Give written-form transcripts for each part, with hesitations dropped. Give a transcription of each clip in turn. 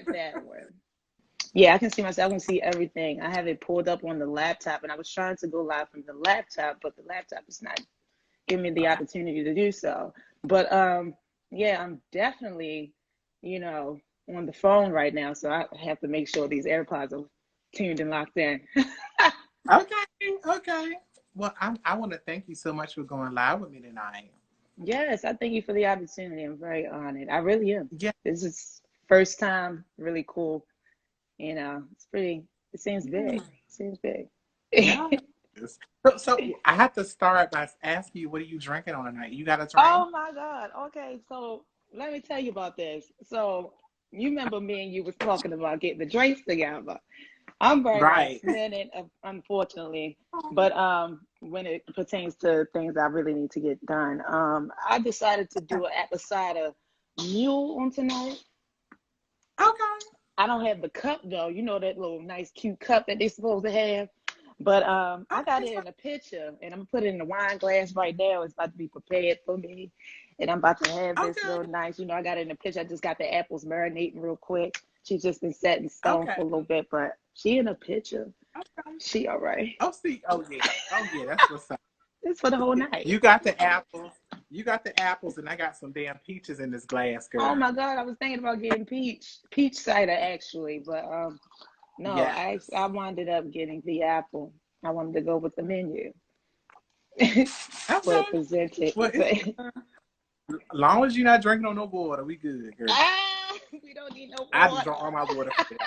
got that one. Yeah, I can see myself. I can see everything. I have it pulled up on the laptop, and I was trying to go live from the laptop, but the laptop is not giving me the opportunity to do so. But yeah, I'm definitely, you know, on the phone right now, so I have to make sure these AirPods are tuned and locked in. Okay, okay. Well, I want to thank you so much for going live with me tonight. Yes, I thank you for the opportunity. I'm very honored. I really am. Yeah. This is first time, really cool. It's pretty, it seems big. It seems big. Yeah. So I have to start by asking you, what are you drinking on tonight? You got a drink? Oh my God. Okay, so let me tell you about this. So you remember me and you was talking about getting the drinks together. I'm very Right. last minute, unfortunately. But when it pertains to things I really need to get done, I decided to do an apple cider mule on tonight. Okay. I don't have the cup though. You know that little nice cute cup that they're supposed to have. But I got Okay. it in a pitcher, and I'm gonna put it in a wine glass right now. It's about to be prepared for me, and I'm about to have this Okay. real nice. I got it in a pitcher. I just got the apples marinating real quick. She's just been set in stone Okay. for a little bit, but she in a pitcher. Okay. She all right. Oh, see. Oh, yeah. Oh, yeah. That's what's up. It's for the whole night. You got the apples. You got the apples, and I got some damn peaches in this glass, Oh girl. my God, I was thinking about getting peach cider actually, but no, Yes. I winded up getting the apple. I wanted to go with the menu for Okay. it presented. Well, as long as you're not drinking on no water, we good, girl. We don't need no I just water. drunk all my water for today.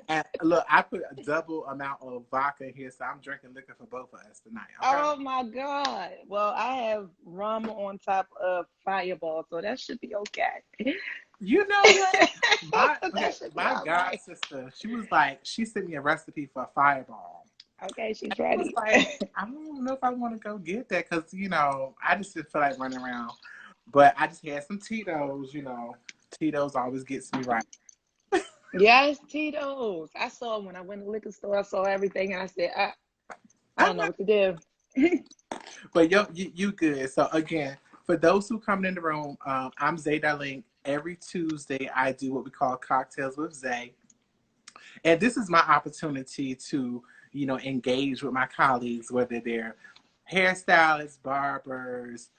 And look, I put a double amount of vodka in here, so I'm drinking liquor for both of us tonight. Okay? Oh my God. Well, I have rum on top of Fireball, so that should be okay. You know what? That should be My all god right. sister, she sent me a recipe for a fireball. Okay, she's I was ready. like, I don't know if I want to go get that because, I just didn't feel like running around. But I just had some Tito's, Tito's always gets me right. Yes, Tito's. I saw when I went to the liquor store, I saw everything, and I said, I don't know what to do. But you good. So again, for those who come in the room, I'm Zaye. Every Tuesday, I do what we call Cocktailz with Zaye. And this is my opportunity to, engage with my colleagues, whether they're hairstylists, barbers,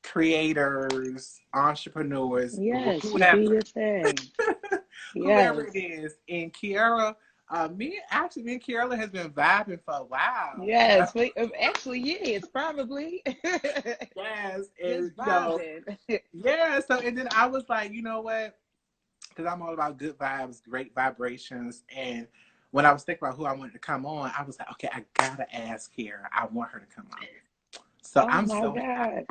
creators, entrepreneurs, Yes, you do whoever, your thing. whoever Yes. it is. And Kierra, me and Kierra has been vibing for a while. Yes. Actually, yeah, it's probably Yes, and just vibing. yeah. So and then I was like, you know what? Because I'm all about good vibes, great vibrations, and when I was thinking about who I wanted to come on, I was like, okay, I gotta ask Kierra. I want her to come on. So Oh my God.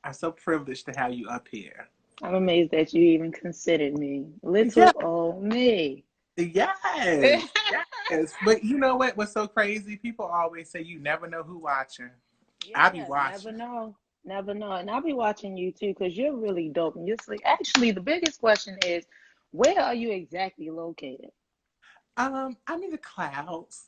I'm so privileged to have you up here. I'm amazed that you even considered me. Yeah, Little old me. yes, yes. But you know what? What's so crazy? People always say you never know who watching. I be Yeah, never watching. know. Never know. And I'll be watching you too because you're really dope. And you're slick. Actually, the biggest question is, where are you exactly located? I'm in the clouds.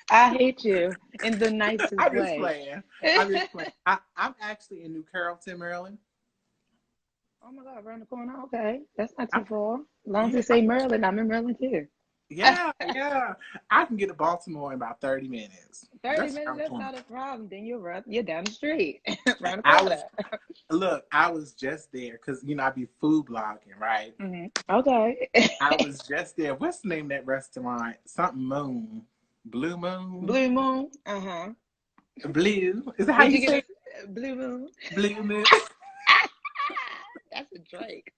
I hate you in the nicest I'm just way. playing. I'm just playing. I'm actually in New Carrollton, Maryland. Oh my God, around the corner. Okay. That's not I, too far. As long as yeah, it say Maryland, I'm in Maryland too. yeah, yeah. I can get to Baltimore in about 30 minutes. 30 That's minutes, around the that's corner. not a problem. Then you're down the street, around the I corner. was I was just there because I be food blogging, right? Okay. I was just there. What's the name of that restaurant? Something Moon. Blue Moon? Blue Moon. Uh-huh. Blue. Is that how Did you you get say it? a Blue Moon? Blue Moon. That's a Drake.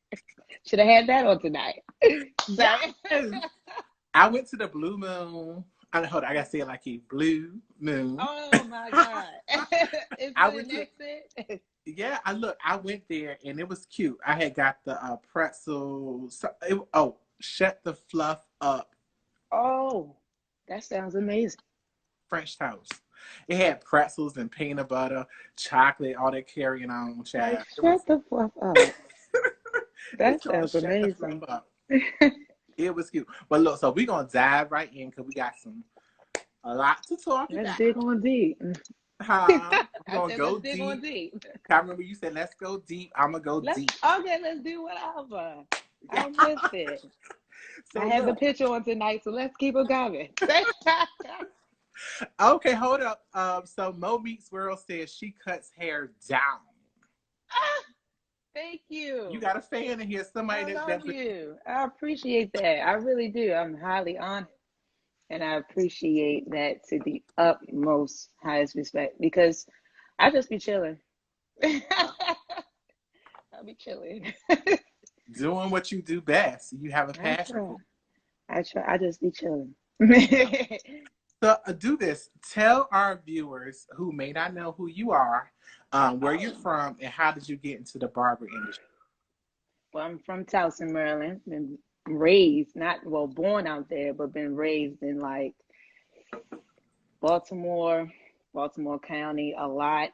Should have had that on tonight. Yes. Sorry. I went to the Blue Moon. Hold on, I gotta say it like you. Blue Moon. Oh my God. Is I it went an to accent? Yeah, I went there and it was cute. I had got the pretzels. Shut the fluff up Oh, that sounds amazing. French toast. It had pretzels and peanut butter, chocolate, all that carrying on, Like, child. shut the fuck up. It's That called sounds Shut the Fluff amazing. Up. It was cute. But look, so we're gonna dive right in because we got a lot to talk Let's about. dig on deep. Huh? We're I gonna said, let's go dig on deep. deep. I remember you said let's go deep. I'm gonna go deep. Let's do whatever. I'm with it. I So have the look, picture on tonight, so let's keep it going. okay, hold up. So Mo Meets World says she cuts hair down. Thank You you. got a fan in here, somebody I love that's you. I appreciate that. I really do. I'm highly honored. And I appreciate that to the utmost highest respect because I just be chilling. I'll be chilling. doing what you do best. You have a I passion try. for. I try. I just be chilling. So do this. Tell our viewers who may not know who you are, where you're from, and how did you get into the barber industry? Well, I'm from Towson, Maryland. Been raised, not well, born out there, but been raised in like Baltimore, Baltimore County a lot.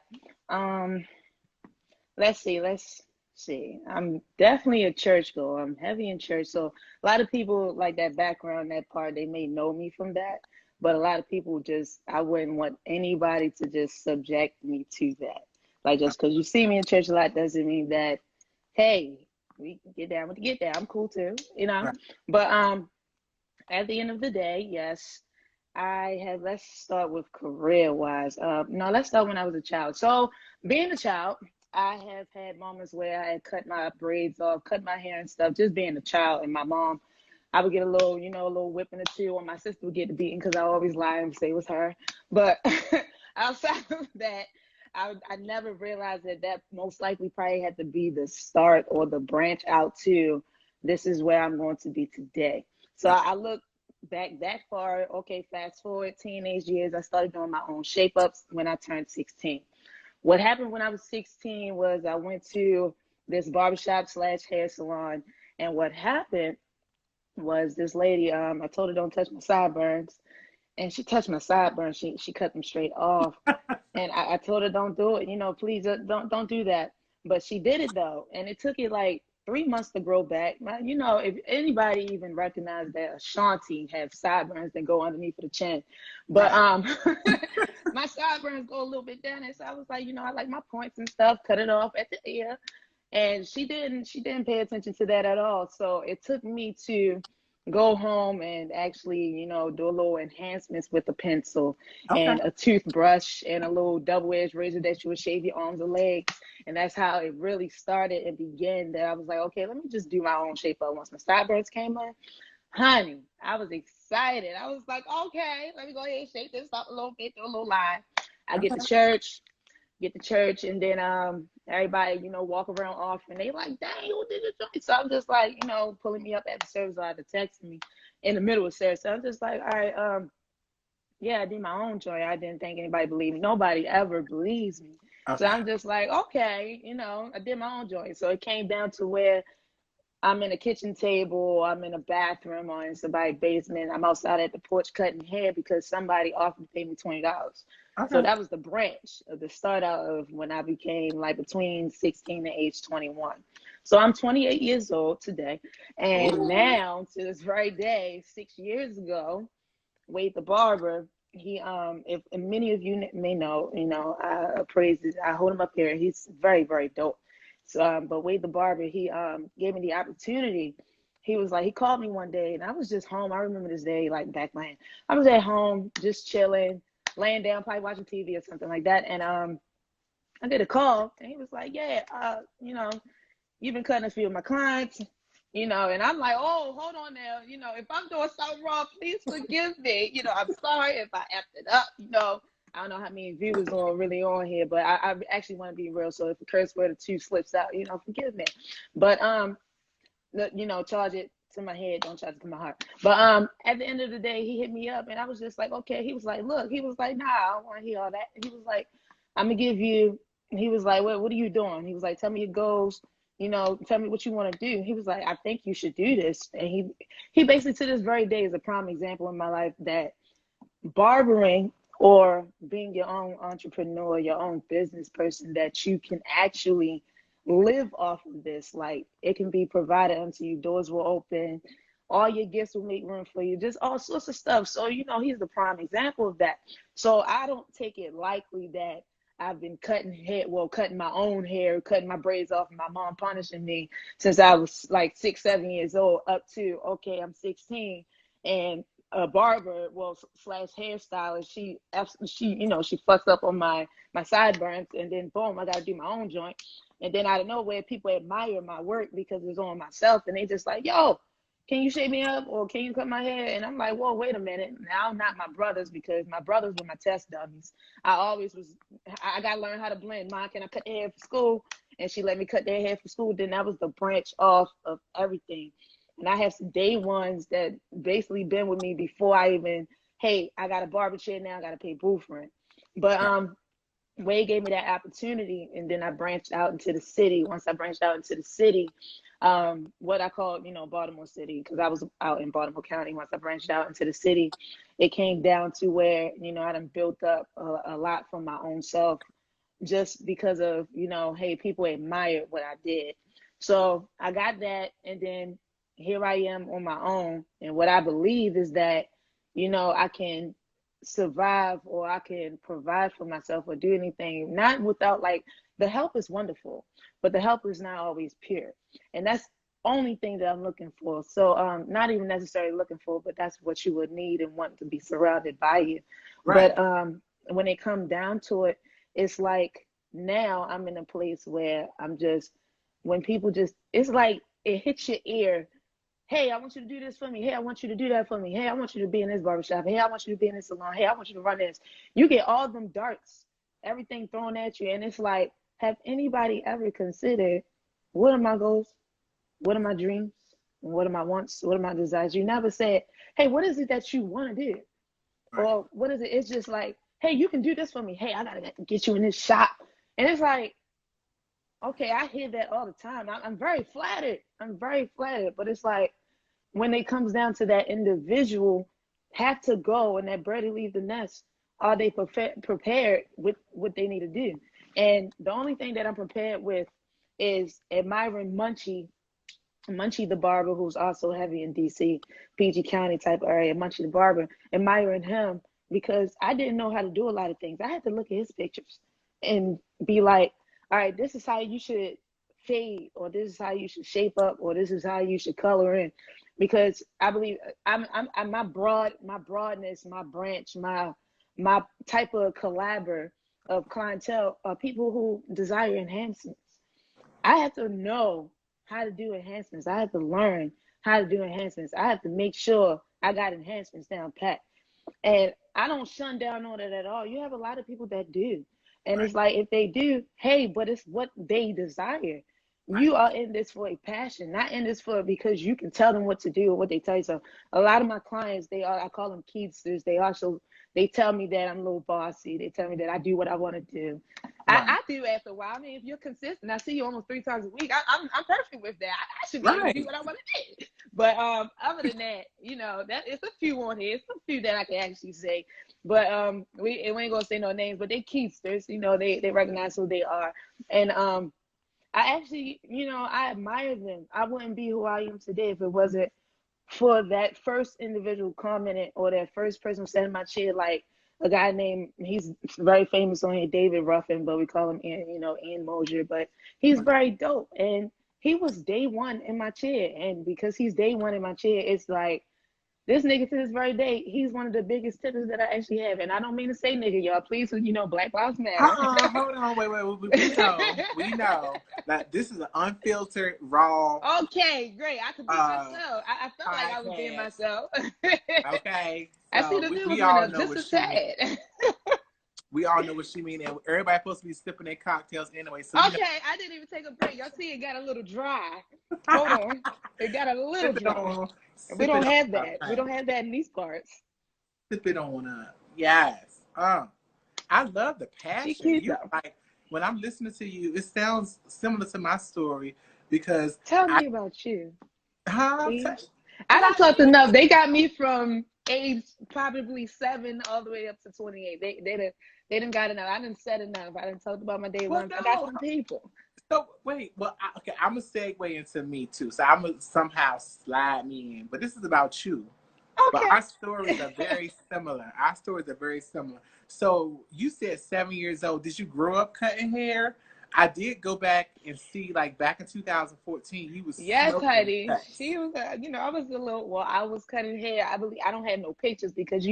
Um, let's see. I'm definitely a churchgoer. I'm heavy in church. So a lot of people like that background, that part, they may know me from that. But a lot of people just, I wouldn't want anybody to just subject me to that. Like just because you see me in church a lot doesn't mean that, hey, we can get down with the get down. I'm cool too, you know. Right. But at the end of the day, yes, I have. Let's start with career wise. No, let's start when I was a child. So, being a child, I have had moments where I had cut my braids off, cut my hair and stuff, just being a child. And my mom, I would get a little, a little whipping or two, or my sister would get the beating because I always lie and say it was her. But outside of that, I never realized that most likely probably had to be the start or the branch out to this is where I'm going to be today. So I look back that far. Okay, fast forward teenage years. I started doing my own shape ups when I turned 16. What happened when I was 16 was I went to this barbershop slash hair salon. And what happened was this lady, I told her don't touch my sideburns. And she touched my sideburns. She cut them straight off. And I told her don't do it, please don't do that. But she did it though, and it took it like 3 months to grow back. If anybody even recognized that Ashanti have sideburns that go underneath of the chin, but Right. my sideburns go a little bit down, and so I was like, I like my points and stuff, cut it off at the ear, and she didn't pay attention to that at all. So it took me to go home and actually, do a little enhancements with a pencil Okay. and a toothbrush and a little double-edged razor that you would shave your arms and legs. And that's how it really started and began. That I was like, okay, let me just do my own shape up. Once my sideburns came in, honey, I was excited. I was like, okay, let me go ahead and shape this up a little bit, do a little line. I Okay. get to church, and then everybody, walk around off, and they like, dang, who did it? So I'm just like, pulling me up at the service, or to text me in the middle of service. So I'm just like, all right, yeah, I did my own joint. I didn't think anybody believed me. Nobody ever believes me. So Okay. I'm just like, okay, I did my own joint. So it came down to where I'm in a kitchen table, I'm in a bathroom, or in somebody's basement. I'm outside at the porch cutting hair because somebody offered to pay me $20. So Okay. that was the branch of the start out of when I became like between 16 and age 21. So I'm 28 years old today. And Ooh. now to this very day, 6 years ago, Wade the barber, he if and many of you may know, I praise it. I hold him up here. He's very, very dope. So but Wade the barber, he gave me the opportunity. He was like, he called me one day, and I was just home. I remember this day like back then. I was at home just chilling, laying down, probably watching TV or something like that. And I did a call, and he was like, yeah, you've been cutting a few of my clients, and I'm like, oh, hold on now. If I'm doing something wrong, please forgive me. I'm sorry if I effed it up. I don't know how many viewers are really on here, but I actually want to be real. So if a curse word or two slips out, forgive me. But, charge it to my head, don't charge it to my heart. But at the end of the day, he hit me up, and I was just like, okay. He was like, look, he was like, nah, I don't want to hear all that. He was like, I'm going to give you, he was like, what are you doing? He was like, tell me your goals. Tell me what you want to do. He was like, I think you should do this. And he basically to this very day is a prime example in my life that barbering or being your own entrepreneur, your own business person, that you can actually live off of this. Like it can be provided unto you. Doors will open. All your gifts will make room for you. Just all sorts of stuff. So, he's the prime example of that. So I don't take it likely that I've been cutting hair, well, cutting my own hair, cutting my braids off, and my mom punishing me since I was like 6, 7 years old, up to, okay, I'm 16. And a barber, well, slash hairstylist, she, she fucks up on my sideburns, and then boom, I got to do my own joint. And then out of nowhere, people admire my work because it's on myself, and they just like, yo, can you shave me up or can you cut my hair? And I'm like, whoa, wait a minute. Now I'm not my brothers, because my brothers were my test dummies. I got to learn how to blend. Mom, can I cut their hair for school? And she let me cut their hair for school. Then that was the branch off of everything. And I have some day ones that basically been with me before I even, hey, I got a barber chair now, I got to pay booth rent. But Wade gave me that opportunity, and then I branched out into the city. Once I branched out into the city, what I call, Baltimore City, because I was out in Baltimore County. Once I branched out into the city, it came down to where, I done built up a lot from my own self, just because of, hey, people admired what I did. So I got that, and then here I am on my own. And what I believe is that, I can survive, or I can provide for myself, or do anything, not without, like, the help is wonderful, but the help is not always pure. And that's only thing that I'm looking for. So not even necessarily looking for, but that's what you would need and want to be surrounded by you. Right. But when it comes down to it, it's like now I'm in a place where I'm just, when people just, it's like it hits your ear. Hey, I want you to do this for me. Hey, I want you to do that for me. Hey, I want you to be in this barbershop. Hey, I want you to be in this salon. Hey, I want you to run this. You get all them darts, everything thrown at you. And it's like, have anybody ever considered, what are my goals? What are my dreams? What are my wants? What are my desires? You never said, hey, what is it that you want to do? Right. Or what is it? It's just like, hey, you can do this for me. Hey, I got to get you in this shop. And it's like, okay, I hear that all the time. I'm very flattered. I'm very flattered. But it's like, when it comes down to that individual have to go and that birdie leave the nest, are they prepared with what they need to do? And the only thing that I'm prepared with is admiring Munchie the barber, who's also heavy in DC, PG County type area, Munchie the barber, admiring him, because I didn't know how to do a lot of things. I had to look at his pictures and be like, all right, this is how you should fade, or this is how you should shape up, or this is how you should color in. Because I believe I'm my broadness, my branch, my type of collaborator of clientele are people who desire enhancements. I have to know how to do enhancements. I have to learn how to do enhancements. I have to make sure I got enhancements down pat. And I don't shun down on it at all. You have a lot of people that do. And Right. it's like, if they do, hey, but it's what they desire. Right. You are in this for a passion, not in this for because you can tell them what to do or what they tell you. So a lot of my clients, I call them keysters. They tell me that I'm a little bossy. They tell me that I do what I want to do. Right. I do after a while. I mean, if you're consistent, I see you almost 3 times a week. I'm perfect with that. I should be able to do Right. what I want to do. But other than that, that it's a few on here. It's a few that I can actually say. But we ain't gonna say no names, but they keysters. They recognize who they are. And I actually, I admire them. I wouldn't be who I am today if it wasn't for that first individual commenting, or that first person sat in my chair, like a guy named, he's very famous on here, David Ruffin, but we call him Ian Mosier, but he's Right. very dope. And he was day one in my chair. And because he's day one in my chair, it's like, this nigga to this very day, he's one of the biggest tippers that I actually have. And I don't mean to say nigga, y'all. Please, Black Lives Matter. Hold on, wait. We know that this is an unfiltered, raw Okay, great. I could be uh myself. I felt like I was being podcast. myself. Okay, I see so the we news went all up know just what a she mean. tad. We all know what she mean, and everybody's supposed to be sipping their cocktails anyway. So Okay, I didn't even take a break. Y'all see it got a little dry. Hold on. It got a little sip it dry. on, We sip don't it have on that. We up, don't have that in these parts. sip it on up. Yes. I love the She passion. cute You though. like when I'm listening to you, it sounds similar to my story because Tell I me about you, huh, please. I don't about talk me. enough. They got me from age probably 7 all the way up to 28. They didn't got enough. I didn't said enough. I didn't talk about my day Well, ones. I got no. some people. So wait, well, okay, I'm gonna segue into me too. So I'm gonna somehow slide me in, but this is about you. But Okay. our stories are very similar. Our stories are very similar. So you said 7 years old. Did you grow up cutting hair? I did go back and see, like back in 2014, you was Yes, smoking honey. cuts. She was, I was a little, well, I was cutting hair. I believe I don't have no pictures because,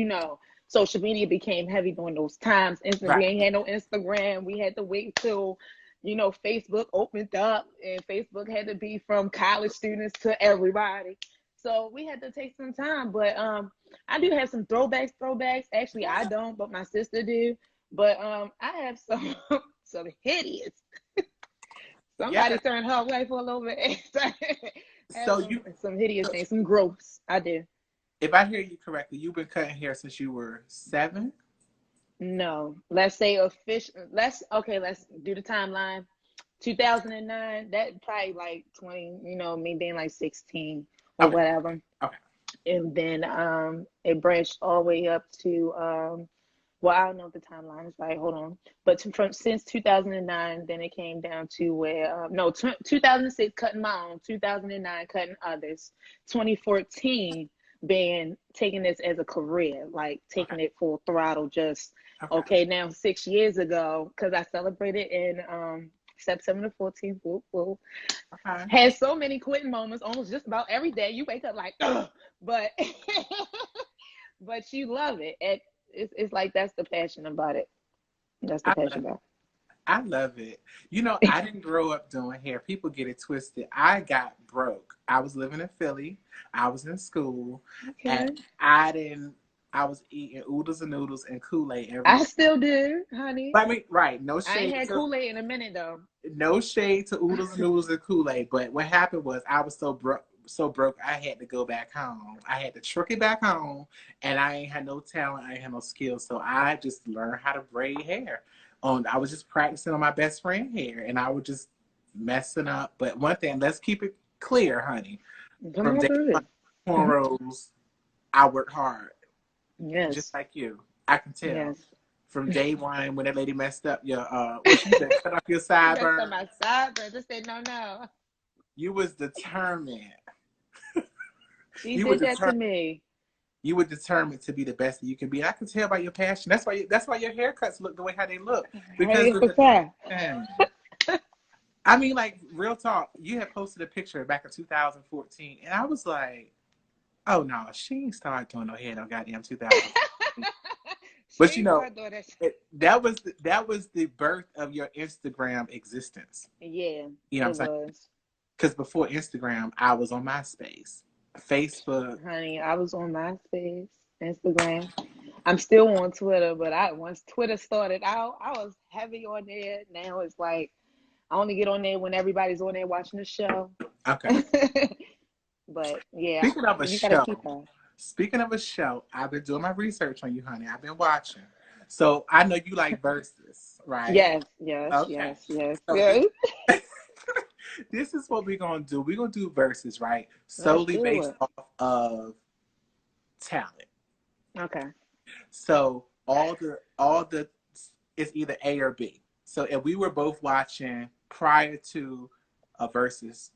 social media became heavy during those times. We Right. ain't had no Instagram. We had to wait till, Facebook opened up, and Facebook had to be from college students to everybody. So we had to take some time. But I do have some throwbacks. Actually, I don't, but my sister do. But I have some some hideous. Yeah. Somebody turned her wife all over and have So you, some hideous things, some gross. I do. if I hear you correctly, you've been cutting hair since you were 7. No, let's say official. Let's do the timeline. 2009. That probably like 20. Me being like 16 or Okay. whatever. Okay. And then it branched all the way up to well, I don't know if the timeline is right. Hold on. But from since 2009, then it came down to where, no, 2006 cutting my own, 2009 cutting others, 2014 being taking this as a career, like Okay. taking it full throttle. Just Okay. okay, now 6 years ago, because I celebrated in September the 14th. Whoop, whoop. Okay. Had so many quitting moments, almost just about every day. You wake up like, ugh, but but you love it. It's like that's the passion about it. That's the I love passion about I love it. I didn't grow up doing hair. People get it twisted. I got broke. I was living in Philly. I was in school, it. and Okay. I didn't. I was eating oodles and noodles and Kool-Aid every I day. still do, honey. I mean, right? I ain't had Kool-Aid in a minute though. No shade to oodles and noodles and Kool-Aid. But what happened was, I was so broke. I had to go back home. I had to truck it back home, and I ain't had no talent. I ain't had no skills, so I just learned how to braid hair. I was just practicing on my best friend hair, and I was just messing up. But one thing, let's keep it clear, honey. Come From on day through one, it. cornrows, I worked hard, just Yes. like you. I can tell. Yes. From day one, when that lady messed up your what you said, cut off your You messed up sideburn, my sideburns. I said no, no. you was determined. She You were did that to determined. me. You were determined to be the best that you can be. And I can tell by your passion. That's why your haircuts look the way how they look, because Hey, of for the fair. passion. I mean, like, real talk. You had posted a picture back in 2014, and I was like, "Oh no, she ain't started doing no hair no goddamn 2000." She But ain't started doing that shit. that was the birth of your Instagram existence. Yeah, You know what I'm it saying? was. Because before Instagram, I was on MySpace, Facebook. Honey, I was on MySpace, Instagram. I'm still on Twitter, but once Twitter started out, I was heavy on there. Now it's like I only get on there when everybody's on there watching the show. Okay. But yeah, Speaking of a you gotta show, keep her. I've been doing my research on you, honey. I've been watching. So I know you like verses, right? Yes, yes, Okay. yes, yes, So yes. this is what we're gonna do. We're gonna do verses, right? Let's Solely do based it. off of talent. Okay. So all the it's either A or B. So if we were both watching prior to a versus,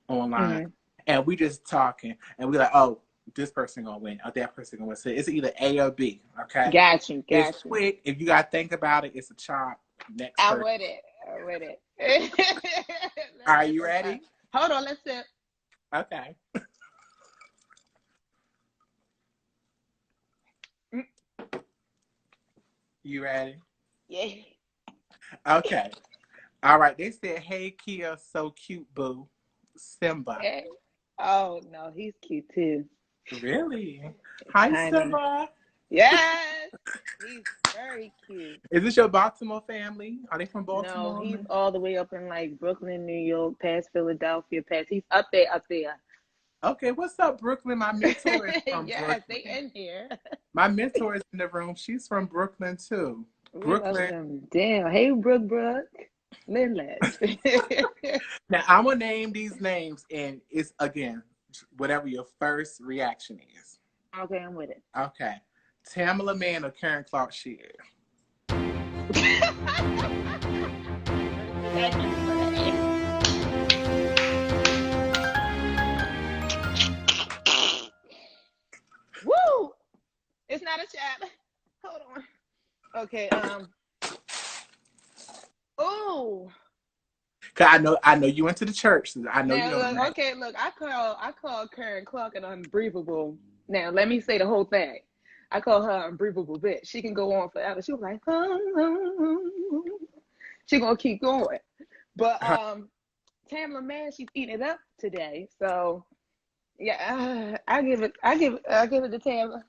online, Hmm. and we just talking, and we're like, oh, this person gonna win, or that person gonna win. So it's either A or B. Okay. Got you, It's got you. quick. If you gotta think about it, it's a chop. Next I'm person. with it. I'm with it. Are Let's you sip some. ready? Hold on, let's sip. Okay. Mm, You ready? yeah. Okay. All right. They said, "Hey, Kia, so cute, boo." Simba. Hey. Oh no, he's cute too. Really? Hi, Honey. Simba. Yes. He's very cute. Is this your Baltimore family? Are they from No, Baltimore? he's all the way up in like Brooklyn, New York, past Philadelphia, past. He's up there, up there. Okay. What's up, Brooklyn? My mentor is from Yes, they Brooklyn. in here. My mentor is in the room. She's from Brooklyn too. We love Brooklyn. them. Damn. Hey, Brooke. Lynlet. Now I'm gonna name these names, and it's again whatever your first reaction is. Okay, I'm with it. Okay. Tamala Mann or Karen Clark Sheard? Untitled Chapter. Hold on. Okay. Oh. Cause I know you went to the church. So I know you Now know the look. name. Okay. Look. I call Karen Clark an unbreathable. Now let me say the whole thing. I call her unbreathable bitch. She can go on forever. She was like, she gonna keep going. But Tamla Man, she's eating it up today. So yeah, I give it to Tamla.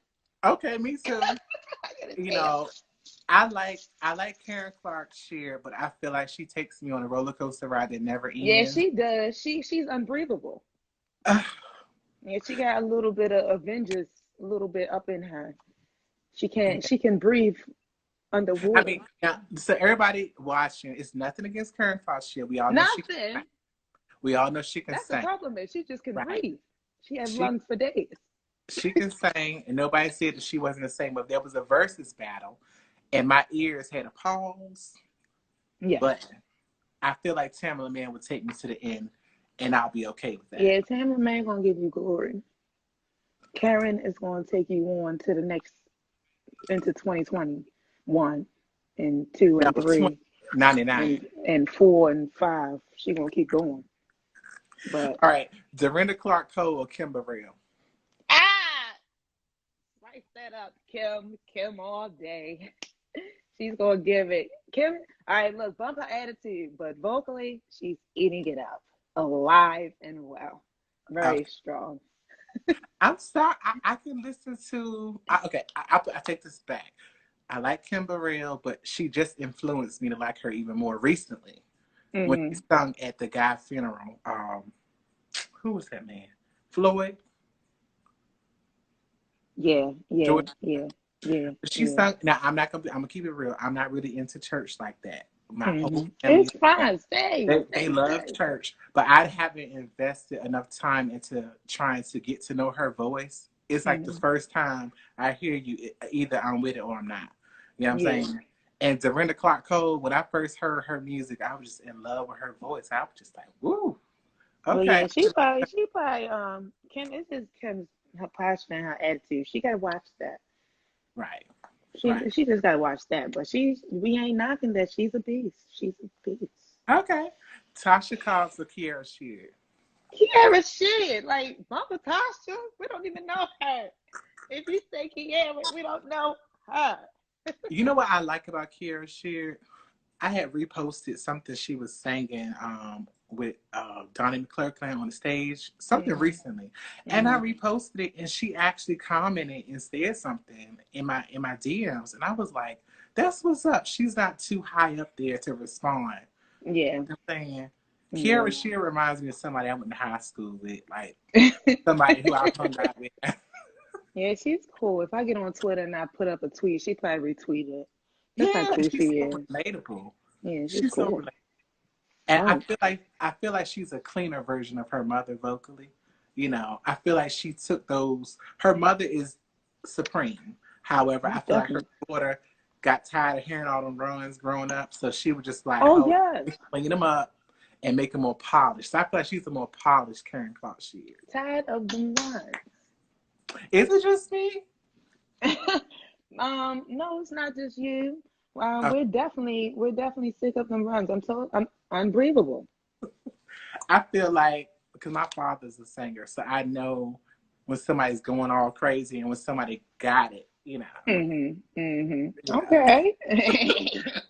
Okay, me too. I give it to You Tamla. know, I like Karen Clark's share, but I feel like she takes me on a roller coaster ride that never Yeah, ends. she does. She's unbreathable. Yeah, she got a little bit of Avengers, a little bit up in her. She can breathe I underwater. mean, now, so everybody watching, it's nothing against Karen Clark's share. We all know she can sing. Nothing. We all know she can That's the sing, compliment. She just can right? breathe. She has She lungs for days. she can sing, and nobody said that she wasn't the same. But there was a versus battle, and my ears had a pause. Yeah. But I feel like Tamala Man would take me to the end, and I'll be okay with that. Yeah, Tamara Man gonna give you glory. Karen is gonna take you on to the next into 2021 and two No, and three 99. and four and five. She gonna keep going. But All right, Dorinda Clark Cole or Kimber Real? ah, spice that up, Kim all day. She's gonna give it. Kim, all right, look, bump her attitude, but vocally, she's eating it up, alive and well, very strong. I'm sorry. I can listen to. Okay, I take this back. I like Kim Burrell, but she just influenced me to like her even more recently when she sung at the guy funeral. Who was that man? Floyd. Yeah, yeah, George. yeah, yeah, She yeah. sung. Now I'm not gonna. I'm gonna keep it real. I'm not really into church like that. My whole family. It's fine. Stay, They stay, love stay. church, but I haven't invested enough time into trying to get to know her voice. It's like the first time I hear you, either I'm with it or I'm not. You know what I'm Yeah. saying? And Dorinda Clark Cole, when I first heard her music, I was just in love with her voice. I was just like, woo, But okay. yeah, she probably Kim, it's just Kim's her passion and her attitude. She gotta watch that. Right, right. She just gotta watch that. But we ain't knocking that. She's a beast. She's a beast. Okay. Tasha Cobbs or Kierra Sheard? Kierra shit. Like Bumper Tasha, we don't even know her. If you say Kierra, we don't know her. You know what I like about Kierra Sheard? I had reposted something she was singing with Donnie McClurkin on the stage, something recently, and I reposted it, and she actually commented and said something in my DMs, and I was like, "That's what's up." She's not too high up there to respond. Yeah. You know what I'm saying Kierra Yeah. Sheard reminds me of somebody I went to high school with, like somebody who I hung out with. Yeah, she's cool. If I get on Twitter and I put up a tweet, she probably retweet it. That's how Yeah, cool she's she so is. relatable. Yeah, she's She's so cool. relatable. And Oh, I feel like she's a cleaner version of her mother vocally. You know, I feel like she took those. Her mother is supreme. However, I most feel like her definitely. daughter got tired of hearing all them runs growing up, so she was just like, Oh "Oh, yes. clean them up and make them more polished." So I feel like she's a more polished Karen Clark she is. Tired of the run. Is it just me? No, it's not just you. Uh, We're definitely sick of them runs. I'm unbreathable. I feel like because my father's a singer, so I know when somebody's going all crazy and when somebody got it. You know. Okay.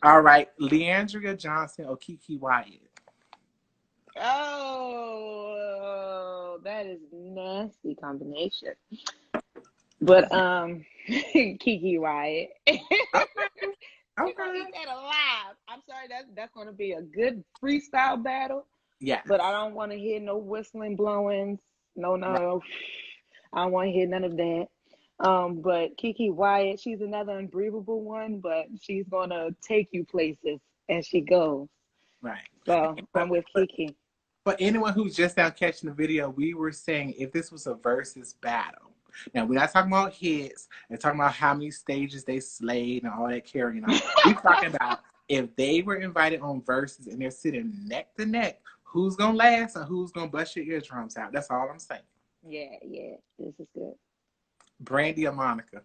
All right, Leandria Johnson or Kiki Wyatt. Oh, that is nasty combination. But Kiki Wyatt. We're gonna Okay. eat that alive. I'm sorry, that's gonna be a good freestyle battle. Yes. But I don't want to hear no whistling, blowing. No, Right. no. I don't want to hear none of that. But Kiki Wyatt, she's another unbreathable one, but she's gonna take you places as she goes. Right. So I'm with Kiki. For anyone who's just now catching the video, we were saying if this was a versus battle. Now we're not talking about hits and talking about how many stages they slayed and all that carrying on. We're talking about if they were invited on verses and they're sitting neck to neck, who's gonna last and who's gonna bust your eardrums out. That's all I'm saying. Yeah, this is good. Brandy or Monica?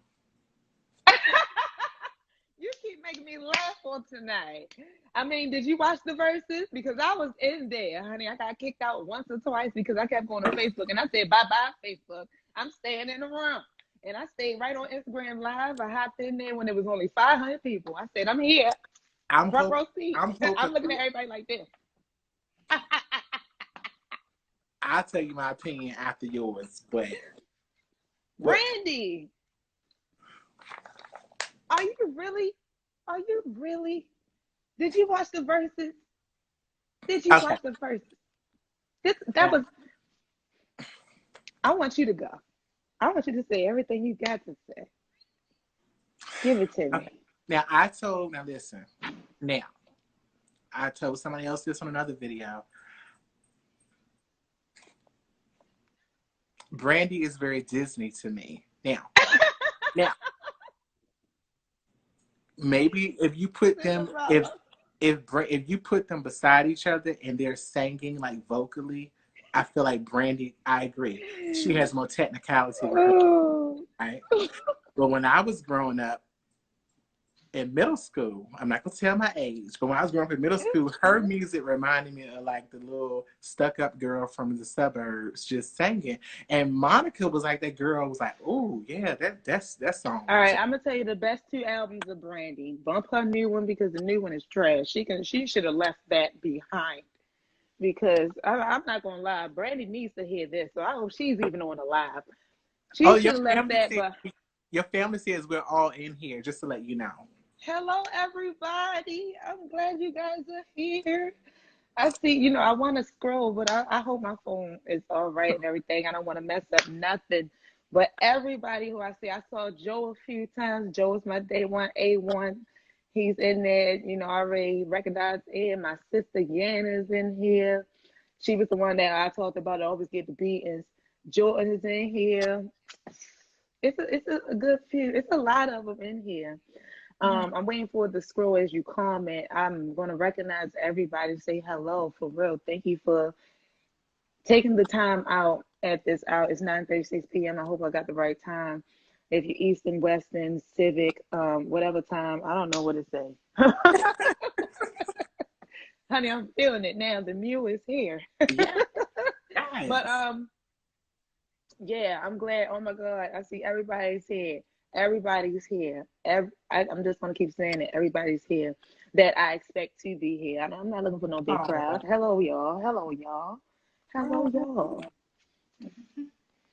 making me laugh on tonight. I mean, did you watch the verses? Because I was in there, honey. I got kicked out once or twice because I kept going to Facebook and I said, bye-bye, Facebook. I'm staying in the room. And I stayed right on Instagram Live. I hopped in there when there was only 500 people. I said, I'm here. Front row seat. I'm looking at everybody like this. I'll tell you my opinion after yours, but Brandy, are you really? Did you watch the verses? Did you watch the verses? Was. I want you to go. I want you to say everything you got to say. Give it to me. Now listen. Now, I told somebody else this on another video. Brandy is very Disney to me. Now, maybe if you put them, if you put them beside each other and they're singing like vocally, I feel like Brandy. I agree. She has more technicality with her, right? But when I was growing up in middle school, I'm not gonna tell my age, but when I was growing up in middle school, her music reminded me of like the little stuck-up girl from the suburbs just singing. And Monica was like that girl was like, oh yeah, that song. All right, I'm gonna tell you the best 2 albums of Brandy. Bump her new one because the new one is trash. She should have left that behind. Because I'm not gonna lie, Brandy needs to hear this. So I hope she's even on the live. She should have left that. Your family says we're all in here, just to let you know. Hello, everybody. I'm glad you guys are here. I see, I want to scroll, but I hope my phone is all right and everything. I don't want to mess up nothing. But everybody who I see, I saw Joe a few times. Joe is my day one, A1. He's in there, I already recognized him. My sister Yan is in here. She was the one that I talked about. I always get the beatings. Jordan is in here. It's a good few. It's a lot of them in here. I'm waiting for the scroll as you comment. I'm going to recognize everybody, say hello for real. Thank you for taking the time out at this hour. It's 9:36 p.m. I hope I got the right time. If you're Eastern, Western, Civic, whatever time, I don't know what to say. Honey, I'm feeling it now. The Mule is here. Yeah. Nice. But yeah, I'm glad. Oh my God, I see everybody's here. Everybody's here. I'm just going to keep saying it. Everybody's here that I expect to be here. I'm not looking for no big crowd. Hello, y'all. Hello, y'all. Hello, y'all.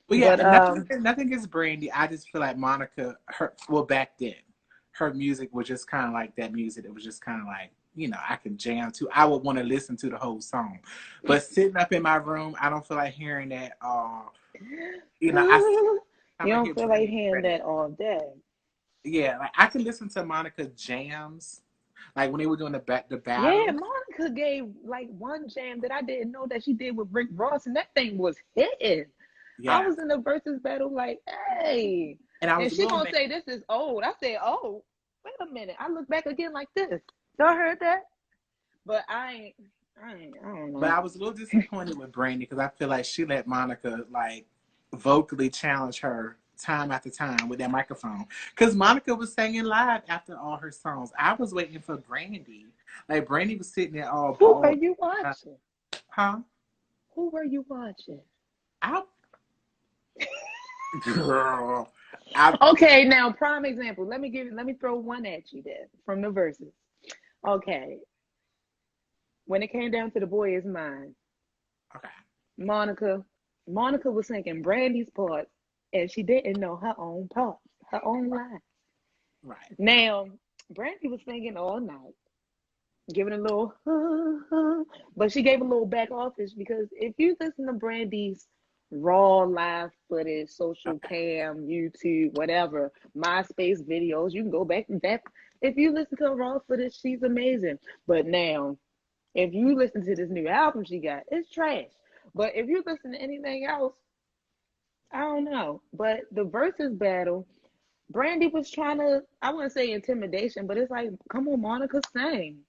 Well, yeah, nothing against Brandy. I just feel like Monica, back then, her music was just kind of like that music. It was just kind of like, I can jam to. I would want to listen to the whole song. But sitting up in my room, I don't feel like hearing that. You don't feel like hearing that all day. Yeah, like I could listen to Monica jams, like when they were doing the battle. Yeah, Monica gave like one jam that I didn't know that she did with Rick Ross, and that thing was hitting. Yeah. I was in the versus battle like, hey. And she gonna say this is old. I said, oh, wait a minute. I look back again like this. Y'all heard that? But I don't know. But I was a little disappointed with Brandy because I feel like she let Monica like vocally challenge her time after time with that microphone. Because Monica was singing live after all her songs. I was waiting for Brandy. Like Brandy was sitting there all Who were you watching? Huh? Who were you watching? Girl. Okay, now prime example. Let me throw one at you there from the verses. Okay. When it came down to The Boy Is Mine. Okay. Monica was singing Brandy's part, and she didn't know her own part, her own line. Right. Now, Brandy was singing all night, giving a little, but she gave a little back office because if you listen to Brandy's raw live footage, social cam, YouTube, whatever, MySpace videos, you can go back to that. If you listen to her raw footage, she's amazing. But now, if you listen to this new album she got, it's trash. But if you listen to anything else, I don't know. But the versus battle, Brandy was trying to, I wouldn't say intimidation, but it's like, come on, Monica, sing.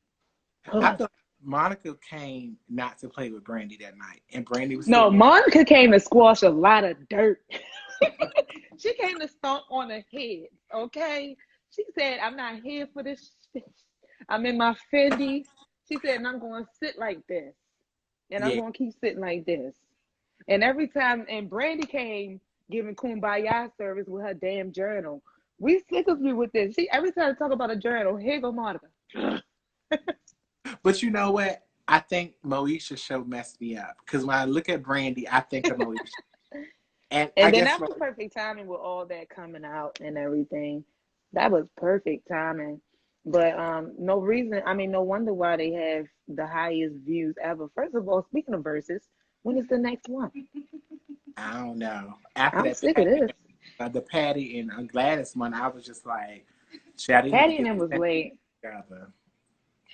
I thought Monica came not to play with Brandy that night. And Brandy was... No, Monica came to squash a lot of dirt. She came to stomp on her head, okay? She said, I'm not here for this this. I'm in my Fendi. She said, and I'm going to sit like this. And I'm Yeah. going to keep sitting like this. And every time, and Brandy came giving Kumbaya service with her damn journal. We sick of you with this. She every time I talk about a journal, here go Monica. But you know what? I think Moesha's show messed me up. Because when I look at Brandy, I think of Moesha. And I And then guess that was perfect timing with all that coming out and everything. That was perfect timing. But no reason, I mean, no wonder why they have the highest views ever. First of all, speaking of verses, when is the next one? I don't know. After I'm that, sick of this. the Patty and Gladys one, I was just like, shit, need to Patty and get them was that late. together.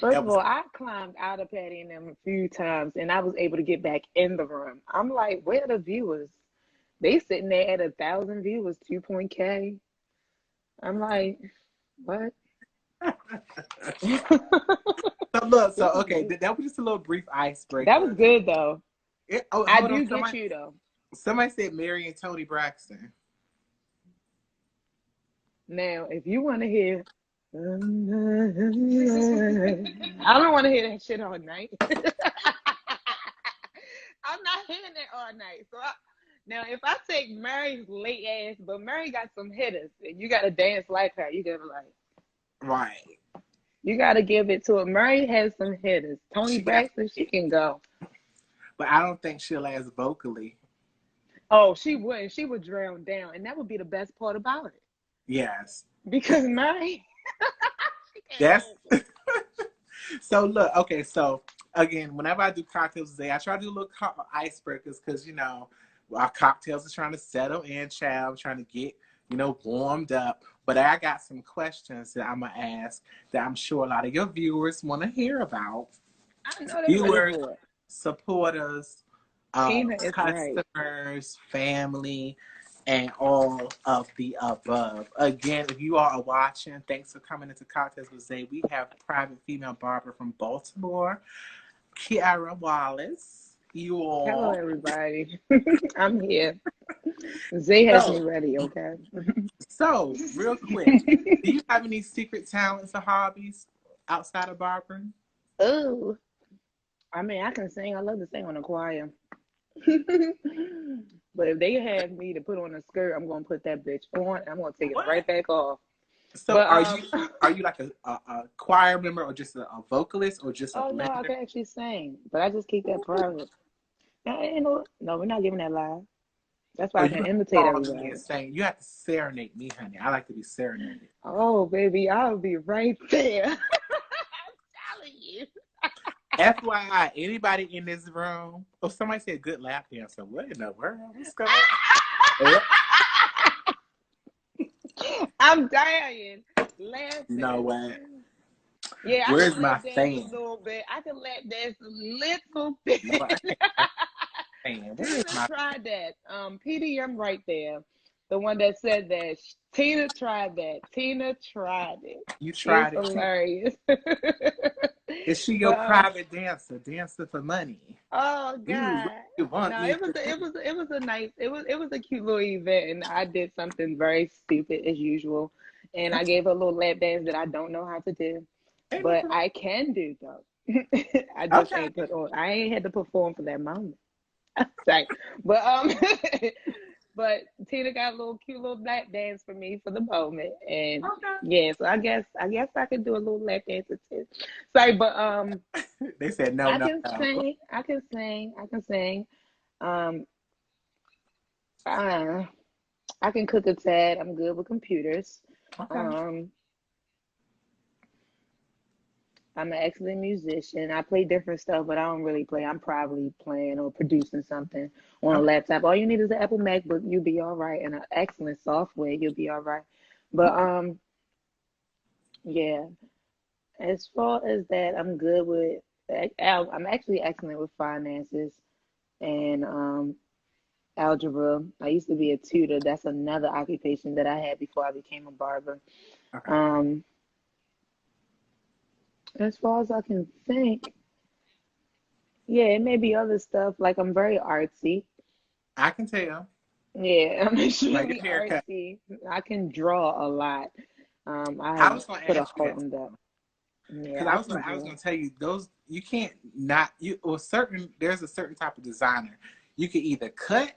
First That of was all, I climbed out of Patty and them a few times, and I was able to get back in the room. I'm like, where are the viewers? They sitting there at 1,000 viewers, 2.K. I'm like, what? so look. So okay, that was just a little brief That was icebreaker. good though. I Hold on, do get you though. somebody said Mary and Tony Braxton. Now, if you want to hear, I don't want to hear that shit all night. I'm not hearing that all night. So now, if I take Mary's late ass, but Mary got some hitters, and you got to dance like her, you gotta be like, Right. you got to give it to her. Mary has some hitters. Tony Braxton, she can go. But I don't think she'll last vocally. Oh, she wouldn't. She would drown down, and that would be the best part about it. Yes. Because Mary, That's so look, okay, so again, whenever I do cocktails today, I try to do little icebreakers because our cocktails are trying to settle in, child, trying to get, warmed up. But I got some questions that I'm gonna ask that I'm sure a lot of your viewers want to hear about. I know they're ready Viewers, for it. supporters, Tina is right. customers, family, and all of the above. Again, if you all are watching, thanks for coming into Cocktailz with Zaye. We have private female barber from Baltimore, Kierria Wallace. You all. Hello, everybody. I'm here. Zaye has me ready, okay? So, real quick, do you have any secret talents or hobbies outside of barbering? Oh, I mean, I can sing. I love to sing on the choir. But if they have me to put on a skirt, I'm gonna put that bitch on. I'm gonna take it right back off. So, but, are you like a choir member or just a vocalist or just a oh no, blender? I can actually sing, but I just keep that private. No, we're not giving that live. That's why I can imitate everybody. You have to serenade me, honey. I like to be serenaded. Oh, baby, I'll be right there. I'm telling you. FYI, anybody in this room? Oh, somebody said good lap dancer. What in the world? What's going on? I'm dying. Laughing. You know what? Yeah, Where's I can my lap dance fan? a little bit. I can lap dance a little bit. Tried that. PDM right there. The one that said that. Tina tried that. Tina tried it. You tried it. Hilarious. Is she your private dancer? Dancer for money? Oh God! It was a cute little event, and I did something very stupid as usual, and I gave her a little lap dance that I don't know how to do, but I can do though. I just ain't put on. I ain't had to perform for that moment. Sorry, but but Tina got a cute little lap dance for me for the moment, and yeah, so I guess I could do a little lap dance too. Sorry, but they said no. I can sing. I can cook a tad. I'm good with computers. Okay. I'm an excellent musician. I play different stuff, but I don't really play. I'm probably playing or producing something on a laptop. All you need is an Apple MacBook. You'll be all right. And an excellent software. You'll be all right. But, yeah. As far as that, I'm good with, I'm actually excellent with finances and algebra. I used to be a tutor. That's another occupation that I had before I became a barber. Okay. As far as I can think, yeah, it may be other stuff. Like I'm very artsy. I can tell. Yeah, I'm extremely like artsy. I can draw a lot. I was have going to put a ask you heart in that. Because Yeah, I can I was do gonna tell you those you can't not you or certain there's a certain type of designer you can either cut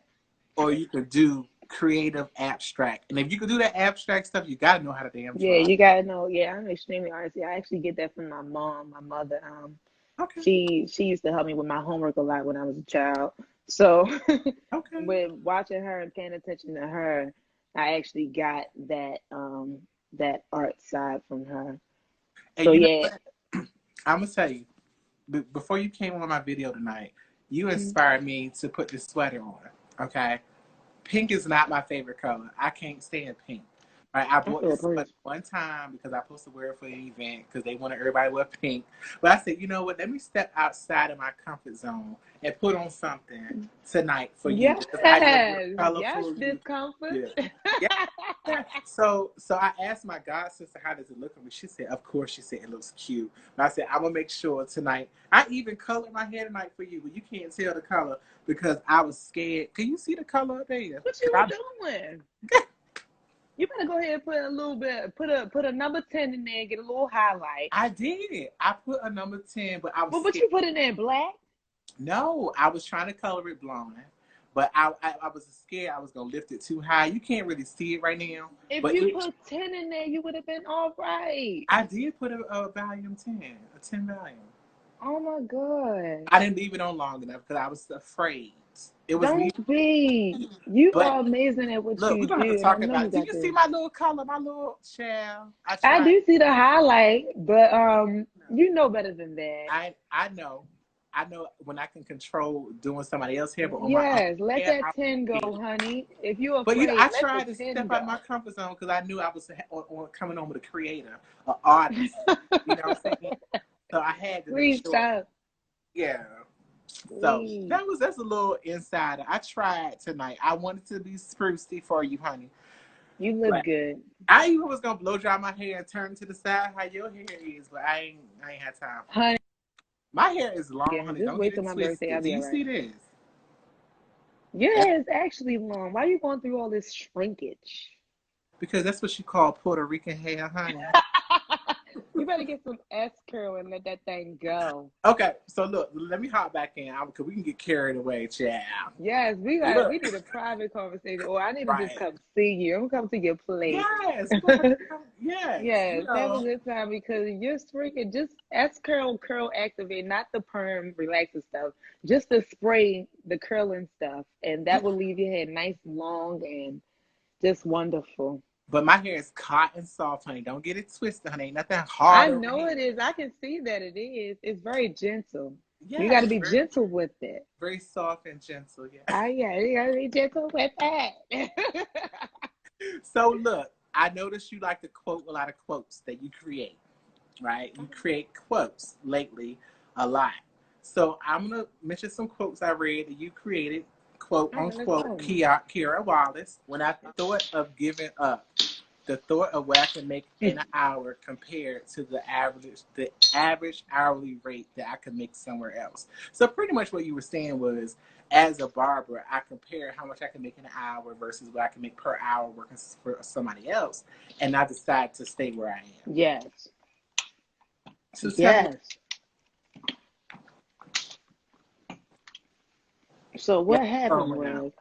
or you can do creative abstract. And if you can do that abstract stuff, you gotta know how to damn Yeah, draw. you gotta know. Yeah, I'm extremely artsy. I actually get that from my mom, my mother. Okay. She used to help me with my homework a lot when I was a child. So Okay. with watching her and paying attention to her, I actually got that art side from her. And So you know yeah. what? I'm gonna tell you, before you came on my video tonight, you Mhm. inspired me to put this sweater on. Okay. Pink is not my favorite color. I can't stand pink. Right, I I bought feel a this purse. sweater one time because I was supposed to wear it for an event because they wanted everybody to wear pink. But I said, you know what? Let me step outside of my comfort zone and put on something tonight for you Yes, because I know you're yes, colorful. discomfort. Yeah, yeah, yeah. So I asked my god sister, how does it look on me? She said, of course. She said it looks cute. And I said, I'm gonna make sure tonight. I even colored my hair tonight for you, but you can't tell the color because I was scared. Can you see the color up there? What you doing? You better go ahead and put a little bit, put a number 10 in there, get a little highlight. I did. I put a number 10, but I was Well, but scared. you put it in black. No, I was trying to color it blonde, but I was scared I was gonna lift it too high. You can't really see it right now, If but you it. put 10 in there, you would have been all right. I did put a volume 10, a 10 volume. Oh my God. I didn't leave it on long enough because I was afraid. It was me, Don't be. You but are amazing at what look, you we're gonna have to do, and I talk know you about. Do got you see this. my little color, my little shell? I I tried. do see the highlight, but you know better than that. I know. I know when I can control doing somebody else's hair, but on my own Yes, let hair, that I'm 10 go, scared. honey. If you're But afraid, I let the tried to 10 step out of my go. comfort zone because I knew I was coming on with a creator, an artist. You know what I'm saying? So I had to make Please sure. stop. Yeah. So Please. that's a little insider. I tried tonight. I wanted to be sprucey for you, honey. You look But good. I even was gonna blow dry my hair and turn to the side how your hair is, but I ain't had time for Honey, that. My hair is long, yeah, honey. just Don't get wait till it my birthday. twisted. I'll Do be all you right. see this? Your That's hair is actually long. Why are you going through all this shrinkage? because that's what you call Puerto Rican hair, honey. You better get some S curl and let that thing go. Okay, so look, let me hop back in because we can get carried away, child. Yes, we Look, need a private conversation, or I need to just right. come see you. I'm gonna come to your place. Yes, we're gonna have to come. Yes, Yes, have a good time because you're freaking just S curl activate, not the perm relaxing stuff, just the spray, the curling stuff, and yeah. that will leave your hair nice, long, and just wonderful. But my hair is cotton soft, honey. Don't get it twisted, honey. Ain't nothing I hard over know it here. is. I can see that it is. It's very gentle. You got to Yes, be gentle with it. very soft and gentle. Yeah. Yeah, you got to be gentle with that. So look, I noticed you like to quote a lot of quotes that you create, right? You create quotes lately a lot. So I'm gonna mention some quotes I read that you created, quote Okay, let's unquote, go. Kierra Wallace. When I thought of giving up, the thought of what I can make in an hour compared to the average hourly rate that I could make somewhere else. So pretty much what you were saying was, as a barber, I compare how much I can make in an hour versus what I can make per hour working for somebody else, and I decide to stay where I am. Yes. So tell me, Yes. So yeah, what happened right now. was,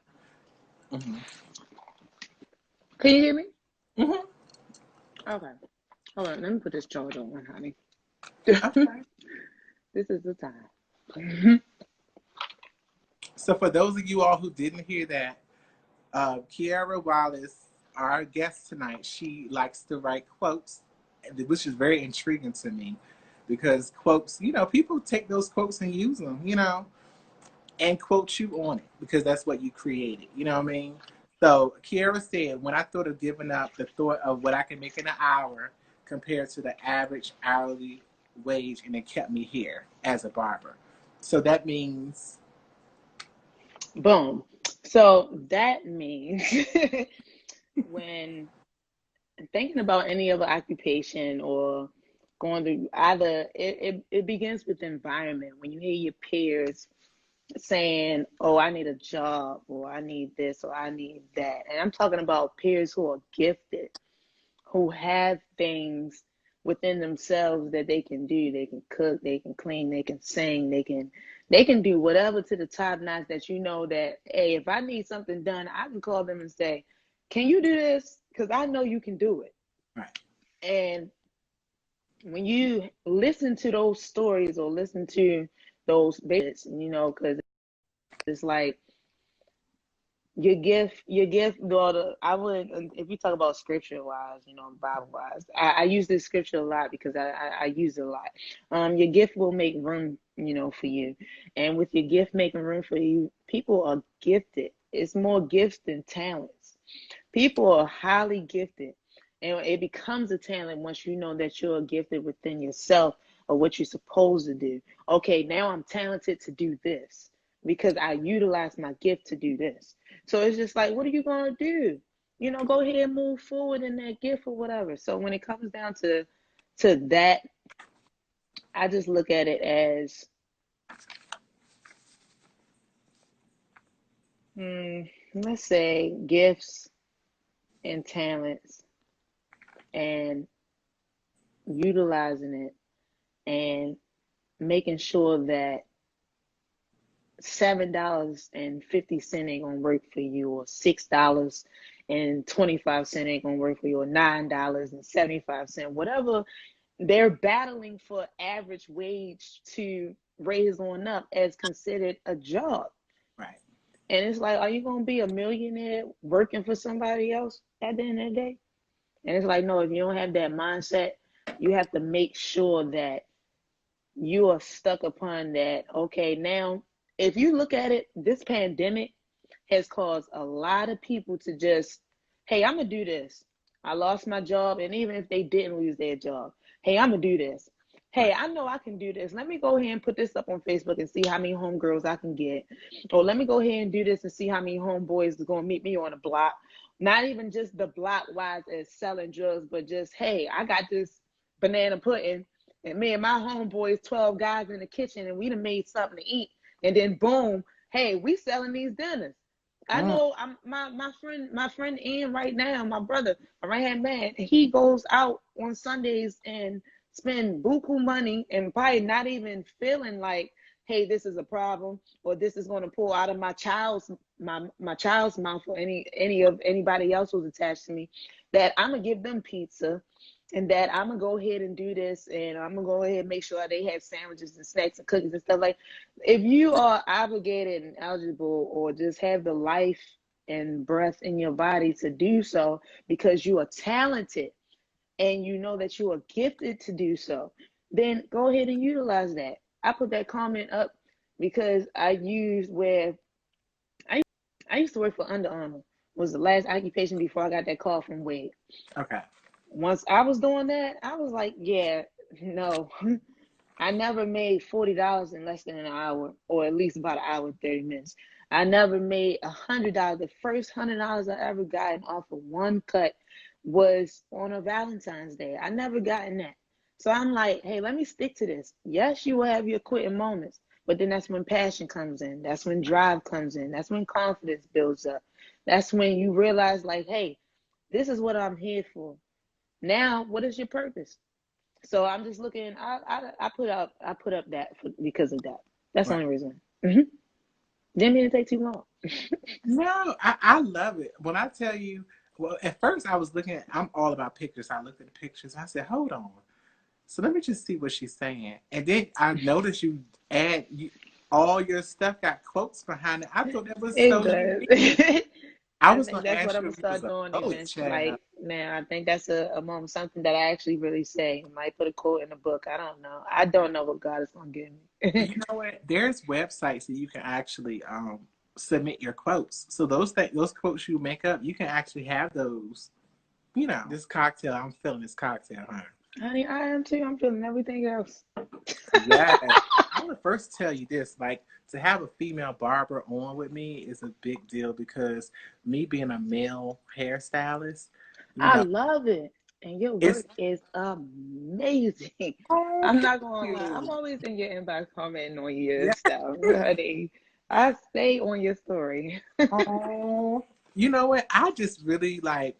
Mm-hmm. can you hear me? Mm-hmm. Okay. Hold on. Let me put this charger on, honey. Okay. This is the time. So for those of you all who didn't hear that, Kierra Wallace, our guest tonight, she likes to write quotes, which is very intriguing to me because quotes, people take those quotes and use them, and quote you on it because that's what you created. You know what I mean? So Kierra said, when I thought of giving up, the thought of what I can make in an hour compared to the average hourly wage, and it kept me here as a barber. So that means, Boom. So that means when thinking about any other occupation or going through either it begins with the environment when you hear your peers saying, oh, I need a job or I need this or I need that. And I'm talking about peers who are gifted, who have things within themselves that they can do. They can cook, they can clean, they can sing, they can do whatever to the top notch that you know that, hey, if I need something done, I can call them and say, can you do this? Because I know you can do it. Right. And when you listen to those stories or listen to those bits, because it's like your gift, daughter. I would, if you talk about scripture wise, Bible wise, I use this scripture a lot because I use it a lot. Your gift will make room, for you, and with your gift making room for you, people are gifted. It's more gifts than talents. People are highly gifted, and it becomes a talent once you know that you're gifted within yourself or what you're supposed to do. Okay, now I'm talented to do this because I utilize my gift to do this. So it's just like, what are you going to do? Go ahead and move forward in that gift or whatever. So when it comes down to that, I just look at it as, let's say, gifts and talents and utilizing it and making sure that $7.50 ain't gonna work for you, or $6.25 ain't gonna work for you, or $9.75, whatever they're battling for average wage to raise on up as considered a job. Right. And it's like, are you gonna be a millionaire working for somebody else at the end of the day? And it's like, no, if you don't have that mindset, you have to make sure that you are stuck upon that. Okay, now, if you look at it, this pandemic has caused a lot of people to just, hey, I'm going to do this. I lost my job. And even if they didn't lose their job, hey, I'm going to do this. Hey, I know I can do this. Let me go ahead and put this up on Facebook and see how many homegirls I can get. Or let me go ahead and do this and see how many homeboys are going to meet me on the block. Not even just the block wise as selling drugs, but just, hey, I got this banana pudding, and me and my homeboys, 12 guys in the kitchen, and we done made something to eat. And then boom, hey, we selling these dinners. I know my friend Ian right now, my brother, my right hand man, he goes out on Sundays and spend buku money and probably not even feeling like, hey, this is a problem or this is going to pull out of my child's mouth or anybody else who's attached to me, that I'm gonna give them pizza and that I'm gonna go ahead and do this, and I'm gonna go ahead and make sure they have sandwiches and snacks and cookies and stuff. Like, if you are obligated and eligible, or just have the life and breath in your body to do so because you are talented and you know that you are gifted to do so, then go ahead and utilize that. I put that comment up because I used I used to work for Under Armour. Was the last occupation before I got that call from Wade. Okay. Once I was doing that, I was like, yeah, no. I never made $40 in less than an hour, or at least about an hour and 30 minutes. I never made $100. The first $100 I ever gotten off of one cut was on a Valentine's Day. I never gotten that. So I'm like, hey, let me stick to this. Yes, you will have your quitting moments, but then that's when passion comes in. That's when drive comes in. That's when confidence builds up. That's when you realize, like, hey, this is what I'm here for. Now, what is your purpose? So I'm just looking. I put up that because of that. That's the Right. only reason. Mm-hmm. Didn't mean to take too long. No, I love it. When I tell you, well, at first I was looking at, I'm all about pictures. I looked at the pictures. I said, hold on. So let me just see what she's saying. And then I noticed all your stuff got quotes behind it. I thought that was It so unique. does. I I was think going to that's what ask I'm you gonna if you was start a doing poet, eventually. child. Like, man, I think that's a something that I actually really say. I might put a quote in the book. I don't know. I don't know what God is gonna give me. You know what? There's websites that you can actually submit your quotes. So those quotes you make up, you can actually have those. This cocktail, I'm feeling this cocktail, huh? Honey, I am too. I'm feeling everything else. Yeah. I would first tell you this, like, to have a female barber on with me is a big deal because me being a male hairstylist, you I know, love it. And your it's work is amazing. oh, I'm thank not gonna lie. I'm you. always in your inbox commenting on your Yeah. stuff, honey. I stay on your story. Oh, you know what? I just really like.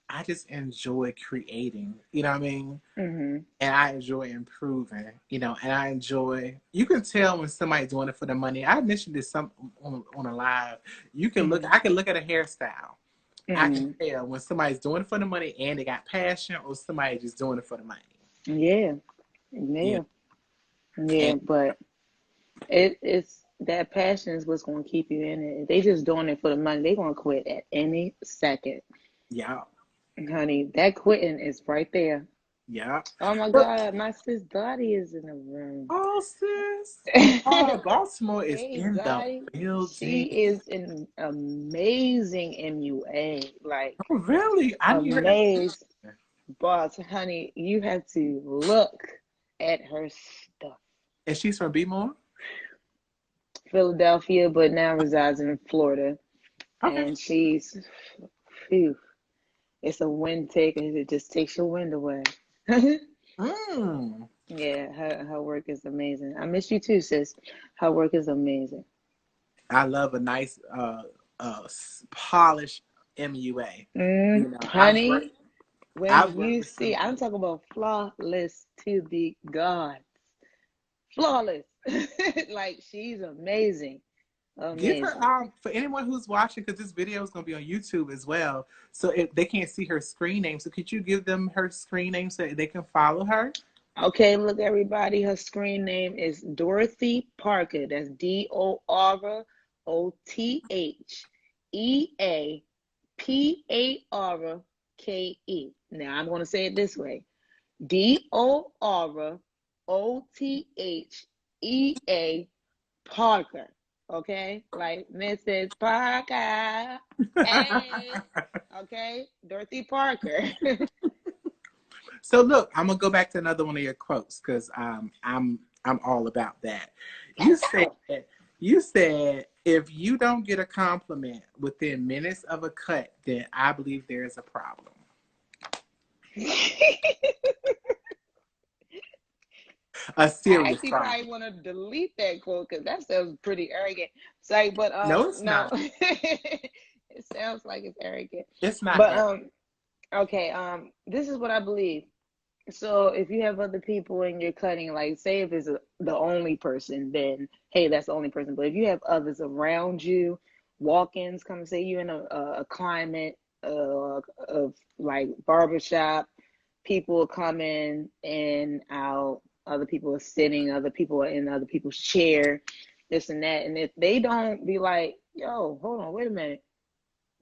I just enjoy creating, you know what I mean? Mm-hmm. And I enjoy improving, you know, and I enjoy, you can tell when somebody's doing it for the money. I mentioned this some on a live. You can look, Mm-hmm. I can look at a hairstyle. I can Mm-hmm. tell when somebody's doing it for the money and they got passion, or somebody just doing it for the money. Yeah. You Yeah. know? Yeah. And But it's that passion is what's going to keep you in it. If they just doing it for the money, they going to quit at any second. yeah, Honey, that quitting is right there. yeah. Oh my But God, my sis Dottie is in the room. oh, sis, oh, Baltimore is Hey in the Dottie, she building. is an amazing MUA. Like Oh, really? I didn't hear that. amazing. Boss, honey, you have to look at her stuff. And she's from B-More? Philadelphia, but now resides in Florida. Okay. And she's, phew, it's a wind taker. It just takes your wind away. Mm. Yeah, her work is amazing. I miss you too, sis. Her work is amazing. I love a nice, polished MUA. You know, Honey, I've when worked you with see, some. I'm talking about flawless to the gods. Flawless. Like she's amazing. Give her Amazing. for anyone who's watching, because this video is going to be on YouTube as well. So if they can't see her screen name, so could you give them her screen name so they can follow her? Okay, look, everybody. Her screen name is Dorothy Parker. That's DOROTHEAPARKE. Now I'm going to say it this way: DOROTHEA Parker. Okay, like Mrs. Parker. Hey, okay, Dorothy Parker. So look, I'm gonna go back to another one of your quotes because I'm all about that. You said you said if you don't get a compliment within minutes of a cut, then I believe there is a problem. A I serious actually probably problem. want to delete that quote because that sounds pretty arrogant. Sorry, but No, it's no, not. it sounds like it's arrogant. It's not But Eric. okay, this is what I believe. So if you have other people and you're cutting, like say if it's the only person, then hey, that's the only person. But if you have others around you, walk-ins, come and say you in a climate of like barbershop, people come in and out, other people are sitting, other people are in other people's chair, this and that. And if they don't be like, yo, hold on, wait a minute.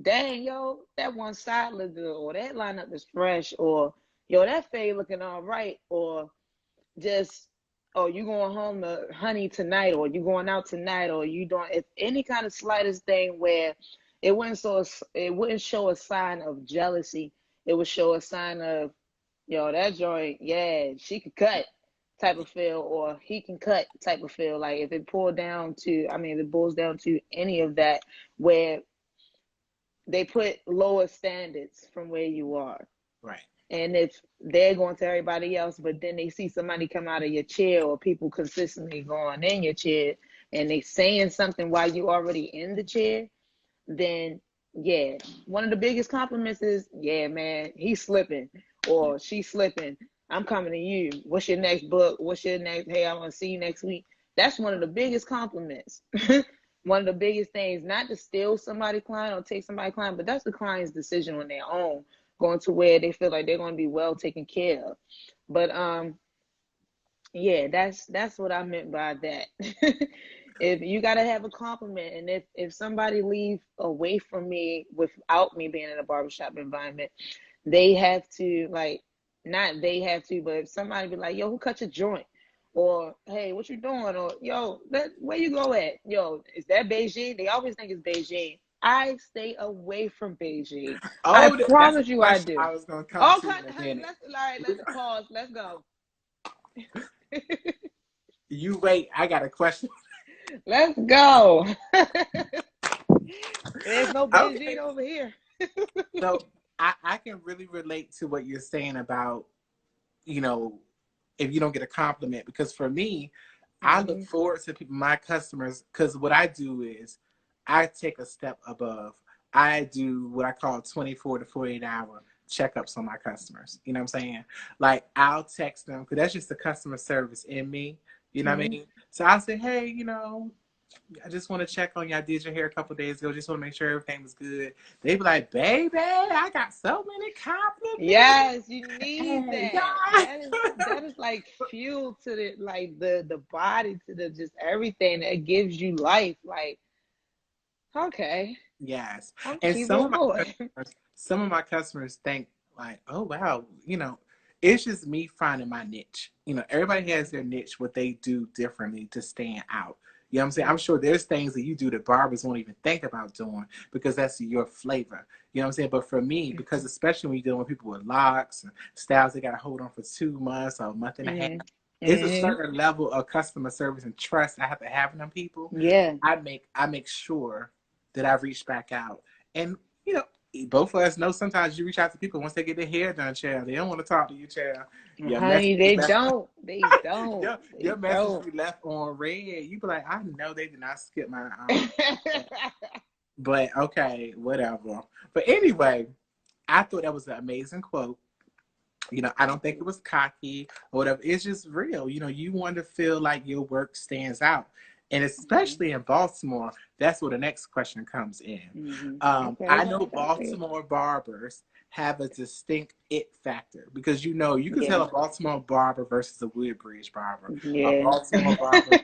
Dang, yo, that one side look good, or that lineup is fresh, or yo, that fade looking all right, or just, oh, you going home to honey tonight, or you going out tonight, or you doing if any kind of slightest thing where it wouldn't show a sign of jealousy, it would show a sign of, yo, that joint, yeah, she could cut type of feel, or he can cut type of feel. Like if it pulled down to, I mean, if it boils down to any of that, where they put lower standards from where you are. Right. And if they're going to everybody else, but then they see somebody come out of your chair or people consistently going in your chair and they saying something while you already in the chair, then yeah, one of the biggest compliments is, yeah, man, he's slipping Yeah. or she's slipping. I'm coming to you. What's your next book? What's your next? Hey, I want to see you next week. That's one of the biggest compliments. One of the biggest things, not to steal somebody's client or take somebody's client, but that's the client's decision on their own, going to where they feel like they're going to be well taken care of. But yeah, that's what I meant by that. If you gotta have a compliment, and if somebody leave away from me without me being in a barbershop environment, they have to like, not they have to, but if somebody be like, yo, who cut your joint? Or hey, what you doing? Or yo, where you go at? Yo, is that Beijing? They always think it's Beijing. I stay away from Beijing. I Oh, that's a promise you I question do. I was going to come Oh, to in a honey, minute. let's all right, let's pause. Let's go. You wait. I got a question. Let's go. There's no Beijing Okay. over here. So I can really relate to what you're saying about, you know, if you don't get a compliment, because for me, I look Mm-hmm. forward to people, my customers, because what I do is I take a step above. I do what I call 24 to 48 hour. checkups on my customers. You know what I'm saying? Like, I'll text them because that's just the customer service in me. You know what I mean? So I'll say, hey, you know, I just want to check on you. I did your hair a couple of days ago. Just want to make sure everything was good. They be like, baby, I got so many compliments. Yes, you need Hey, that. God. That is like fuel to the like the body, to the just everything that gives you life. Like, okay, Yes. I'm And keep on going. some of my customers think like, oh wow, you know, it's just me finding my niche. You know, everybody has their niche, what they do differently to stand out. You know what I'm saying? I'm sure there's things that you do that barbers won't even think about doing because that's your flavor. You know what I'm saying? But for me, because especially when you're dealing with people with locks and styles they got to hold on for 2 months or a month and a half, it's a certain level of customer service and trust I have to have in them people. Yeah. I make sure that I reach back out. And, you know, both of us know sometimes you reach out to people once they get their hair done, child. They don't want to talk to you, child. Your Honey, message they left, don't. They don't. your They message don't. be left on red. You be like, I know they did not skip my but okay, whatever. But anyway, I thought that was an amazing quote. You know, I don't think it was cocky or whatever. It's just real. You know, you want to feel like your work stands out. And especially in Baltimore, that's where the next question comes in. Okay, I know right. I see. Baltimore barbers have a distinct it factor because, you know, you can tell Yeah. a Baltimore barber versus a Woodbridge barber, a Yeah. Baltimore barber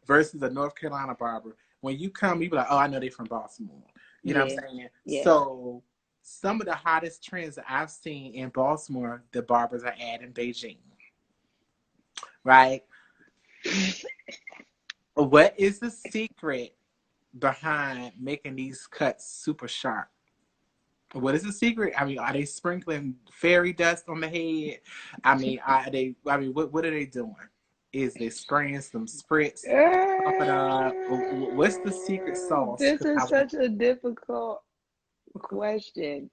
versus a North Carolina barber. When you come, you be like, oh, I know they from Baltimore. You know what Yeah. I'm saying? Yeah. So some of the hottest trends that I've seen in Baltimore, the barbers are adding Beijing, right? What is the secret behind making these cuts super sharp? What is the secret? I mean, are they sprinkling fairy dust on the head? I mean, are they? I mean, what are they doing? Is they spraying some spritz, pump it up? What's the secret sauce? This is such a difficult question.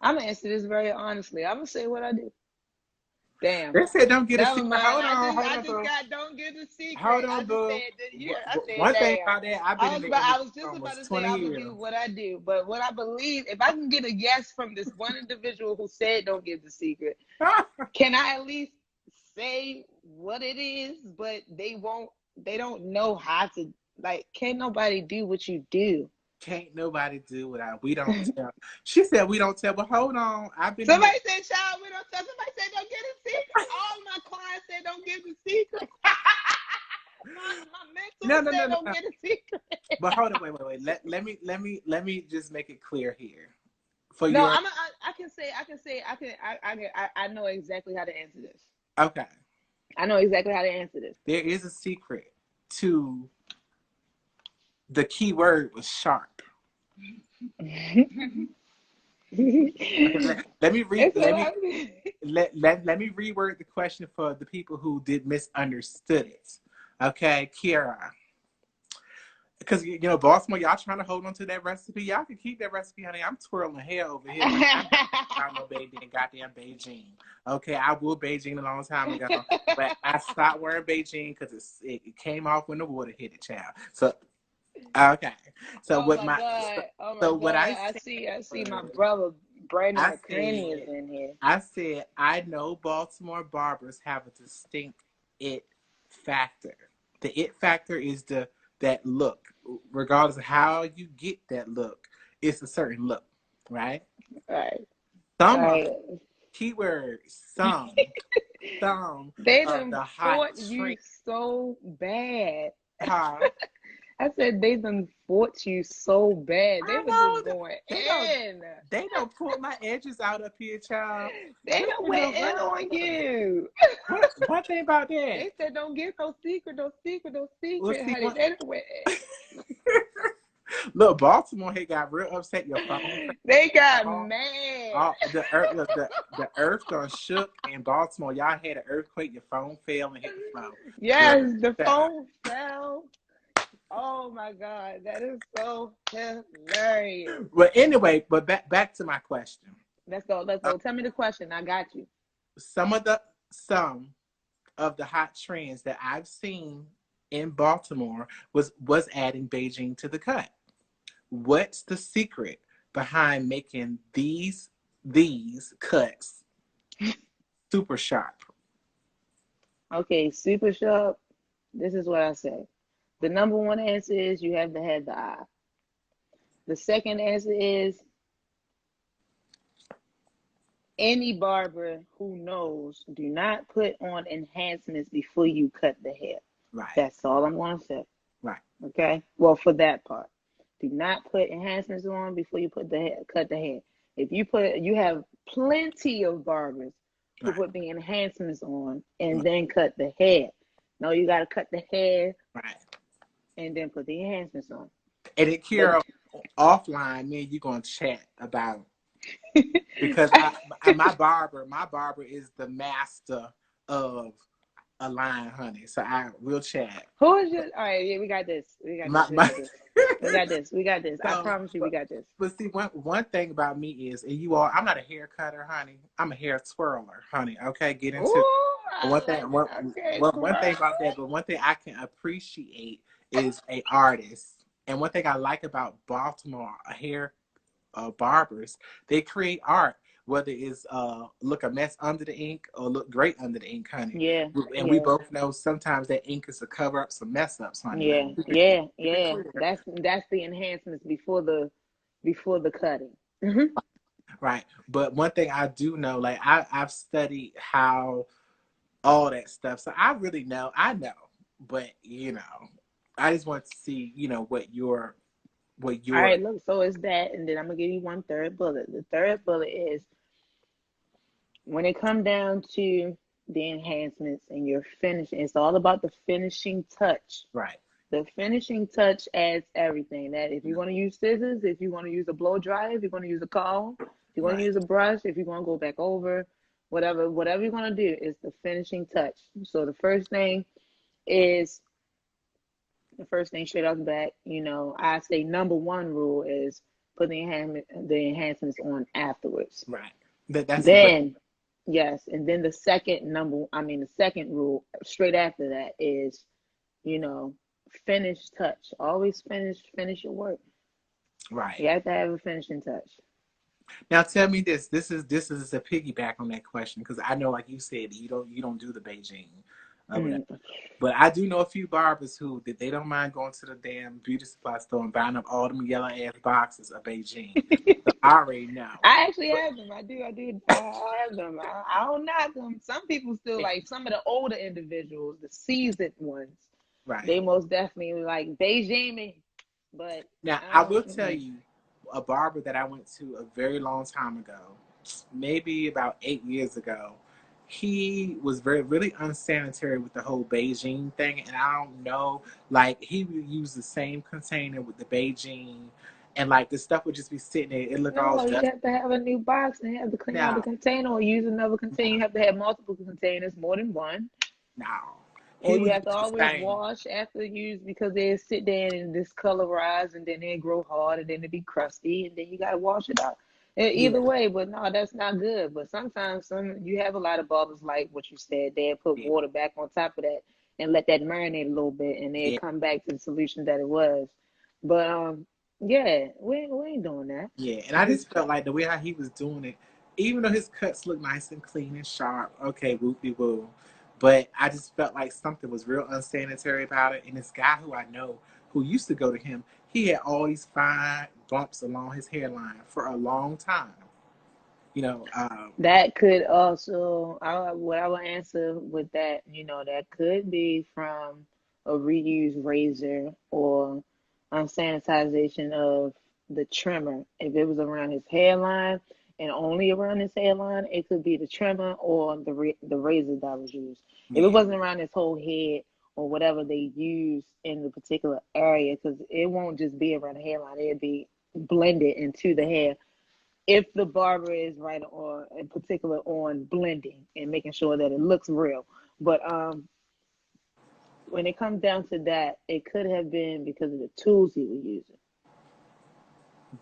I'm gonna answer this very honestly. I'm gonna say what I do. Damn. They said don't get a Never secret. mind. Hold on, hold I on, just boo. got don't get the secret. Hold I on, just boo. said that yeah. I said One thing damn. about that, I've been in the I industry was for just about almost to say 20 I'm gonna do years. what I do, but what I believe, if I can get a yes from this one individual who said don't give the secret, can I at least say what it is? But they won't. They don't know how to. Like, can't nobody do what you do. Can't nobody do without. We don't tell. She said we don't tell, but hold on. I've been in the. Somebody said, "Child, we don't tell." Somebody said, "Don't get a secret." All my clients said, "Don't give the secret." my mentor No, said, no. "Don't get a secret." But hold on, wait. Let me just make it clear here. For No, your I know exactly how to answer this. okay, I know exactly how to answer this. there is a secret to the key word was sharp. Okay, let me read. It's Let me reword the question for the people who did misunderstood it. Okay, Kierra. Because you know, Baltimore, y'all trying to hold on to that recipe. Y'all can keep that recipe, honey. I'm twirling hair over here. Honey. I'm no baby in goddamn Beijing. Okay, I wore Beijing a long time ago, but I stopped wearing Beijing because it came off when the water hit it, child. So okay, so Oh what my my God. Oh my so what God. I I see my said, brother Brandon I McCraney is said, in here. I know Baltimore barbers have a distinct it factor. The it factor is that look, regardless of how you get that look, it's a certain look, right? All right. All Some of right. keyword some They of done the hot fought you trend, so bad. huh? I said they done fought you so bad. They I were just know going they don't in. they don't pull my edges out up here, child. They What done in the went in world? on you. What thing about that? They said don't give no secret, no secret, no Well, secret, see, honey. what? They done went Look, Baltimore had got real upset. Your phone, in. They got all, mad. all the earth done shook in Baltimore. Y'all had an earthquake. Your phone fell and hit the floor. Yes, Good. the phone fell. Oh my God, that is so hilarious. Well, anyway, but back to my question. Let's go. Let's Uh, go. Tell me the question. I got you. some of the hot trends that I've seen in Baltimore was adding Beijing to the cut. What's the secret behind making these these cuts super sharp? Okay, super sharp. This is what I say. The number one answer is you have to have the eye. The second answer is any barber who knows, do not put on enhancements before you cut the hair. Right. That's all I'm going to say. Right. Okay? Well, for that part. Do not put enhancements on before you cut the hair. If you have plenty of barbers who Right. put the enhancements on and then cut the hair. No, you got to cut the hair Right. and then put the enhancements on. And then But Kierra, offline, me and you gonna chat about because my barber is the master of a line, honey. So I will chat. who is your? All right, yeah, we got this. We got this. My, We my got this. We got this. We got this. I so, promise you, we got this. but see, one thing about me is, and you all, I'm not a hair cutter, honey. I'm a hair twirler, honey. Okay, get into Ooh, I one thing. like it. Okay, One thing about that, but one thing I can appreciate is a artist. And one thing I like about Baltimore hair barbers, they create art, whether it's look a mess under the ink or look great under the ink, honey. yeah, And we yeah. both know sometimes that ink is to cover up some mess ups, honey. Yeah, yeah, yeah. That's the enhancements before the cutting. Right. But one thing I do know, like I've studied how all that stuff. So I really know. I know. But I just want to see, what All your right, look, so it's that, and then I'm gonna give you one third bullet. The third bullet is when it come down to the enhancements and your finishing, it's all about the finishing touch. right. The finishing touch adds everything. That if you want to use scissors, if you want to use a blow dryer, if you want to use a comb, if you want to Right. use a brush, if you want to go back over, whatever you're gonna do is the finishing touch. So is the first thing straight off the bat, I say number one rule is put the enhancements on afterwards. Right. That's but Then yes, and then the second rule straight after that is, you know, finish touch. Always finish your work. right. You have to have a finishing touch. Now tell me this. This is a piggyback on that question because I know, like you said, you don't do the Beijing, whatever. Mm. But I do know a few barbers who that they don't mind going to the damn beauty supply store and buying up all them yellow ass boxes of Beijing. So I already know. I actually have them. I do. I have them. I don't knock them. Some people still like some of the older individuals, the seasoned ones. Right. They most definitely like Beijing me. But Now I will tell you, a barber that I went to a very long time ago, maybe about 8 years ago. He was really unsanitary with the whole Beijing thing, and I don't know, like he would use the same container with the Beijing, and like the stuff would just be sitting there. It looked all no, you dusty. have to have a new box and have to clean out the Now, container or use another container. You now, have to have multiple containers, more than one. now, he Or you would have to use the always same. wash after use because they sit there and discolorize and then they grow hard and then they be crusty and then you gotta wash it out. Yeah, Either way, but no, that's not good. But sometimes you have a lot of barbers like what you said. They put yeah, water back on top of that and let that marinate a little bit and they yeah, come back to the solution that it was. But yeah, we ain't doing that. yeah. And I just felt like the way how he was doing it, even though his cuts looked nice and clean and sharp, okay, whoopie woo. But I just felt like something was real unsanitary about it. And this guy who I know who used to go to him, he had all these fine bumps along his hairline for a long time. You know, That could also, what I will answer with that, that could be from a reused razor or unsanitization of the trimmer. If it was around his hairline and only around his hairline, it could be the trimmer or the razor that was used. If it yeah, wasn't around his whole head or whatever they use in the particular area, because it won't just be around the hairline, it'd be blended into the hair if the barber is right on in particular on blending and making sure that it looks real. But when it comes down to that, it could have been because of the tools he was using.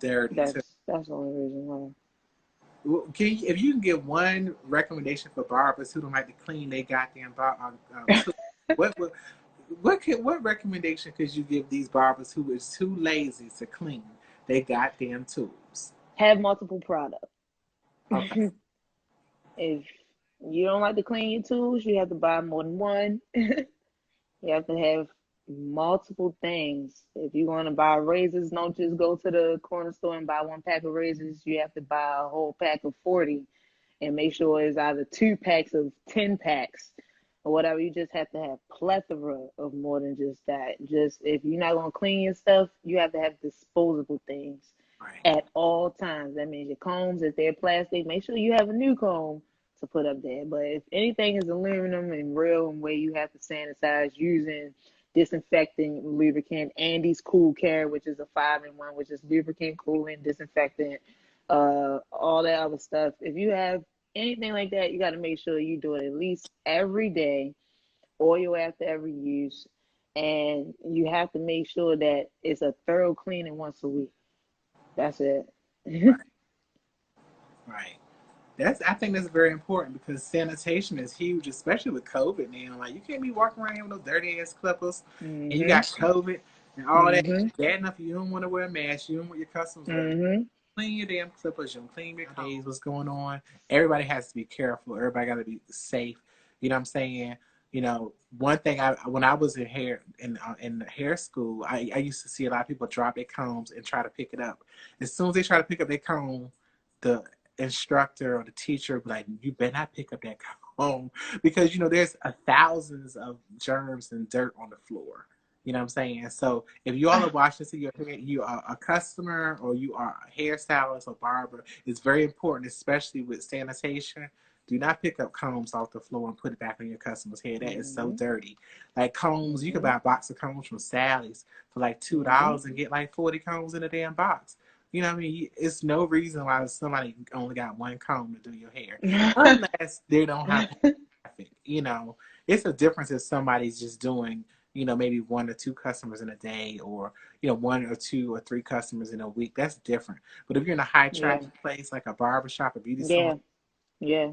dirty too. That's the only reason why. If you can give one recommendation for barbers who don't like to clean their goddamn tools, what would what recommendation could you give these barbers who is too lazy to clean their goddamn tools? Have multiple products. Okay. If you don't like to clean your tools, you have to buy more than one. You have to have multiple things. If you want to buy razors, don't just go to the corner store and buy one pack of razors. You have to buy a whole pack of 40 and make sure it's either 2 packs of 10 packs or whatever. You just have to have plethora of more than just that. Just if you're not going to clean your stuff, you have to have disposable things Right. at all times. That means your combs, if they're plastic, make sure you have a new comb to put up there. But if anything is aluminum and real and where you have to sanitize using disinfecting lubricant, Andy's Cool Care, which is a 5-in-1, which is lubricant, coolant, disinfectant, all that other stuff. If you have anything like that, you got to make sure you do it at least every day, oil after every use, and you have to make sure that it's a thorough cleaning once a week. That's it. Right. Right. I think that's very important because sanitation is huge, especially with COVID now. Like you can't be walking around here with no dirty ass clippers, and you got Mhm. COVID and all that. Mhm. Bad enough you don't want to wear a mask. You don't want your customers to Mhm. clean your damn clippers. You don't clean your days. What's going on? Everybody has to be careful. Everybody got to be safe. You know what I'm saying? One thing when I was in hair school, I used to see a lot of people drop their combs and try to pick it up. As soon as they try to pick up their comb, the instructor or the teacher would be like, you better not pick up that comb because there's thousands of germs and dirt on the floor. You know what I'm saying? So if you all are watching, so you are a customer or you are a hairstylist or barber, it's very important, especially with sanitation. Do not pick up combs off the floor and put it back on your customer's head. That is so Mhm. dirty. Like combs, you can Mhm. buy a box of combs from Sally's for like Mhm. $2 and get like 40 combs in a damn box. You know what I mean? It's no reason why somebody only got one comb to do your hair, unless they don't have traffic. It's a difference if somebody's just doing, maybe 1 or 2 customers in a day, or 1 or 2 or 3 customers in a week. That's different. But if you're in a high Yeah. traffic place like a barber shop, a beauty salon, Yeah.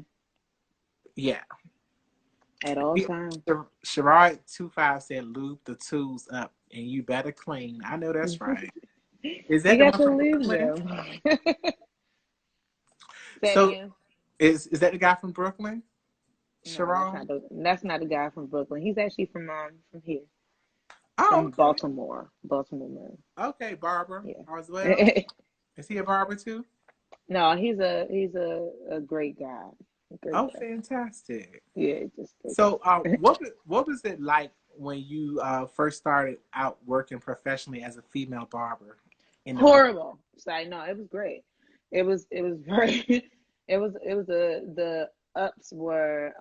Yeah. yeah. At all times. Sherrod25 said, "Lube the tools up, and you better clean." I know that's right. Is You that the got one to from leave Brooklyn? them. Say it So again. is that the guy from Brooklyn? No, that's Sharon? not the guy from Brooklyn. He's actually from here, Oh, from okay. Baltimore. Baltimore, man. Okay, Barber as well. Yeah. Is he a barber too? No, he's a great guy. A great Oh, guy. fantastic. Yeah, just a great So, guy. what was it like when you first started out working professionally as a female barber in the Brooklyn? Horrible. So I know it was great. It was very it was the ups were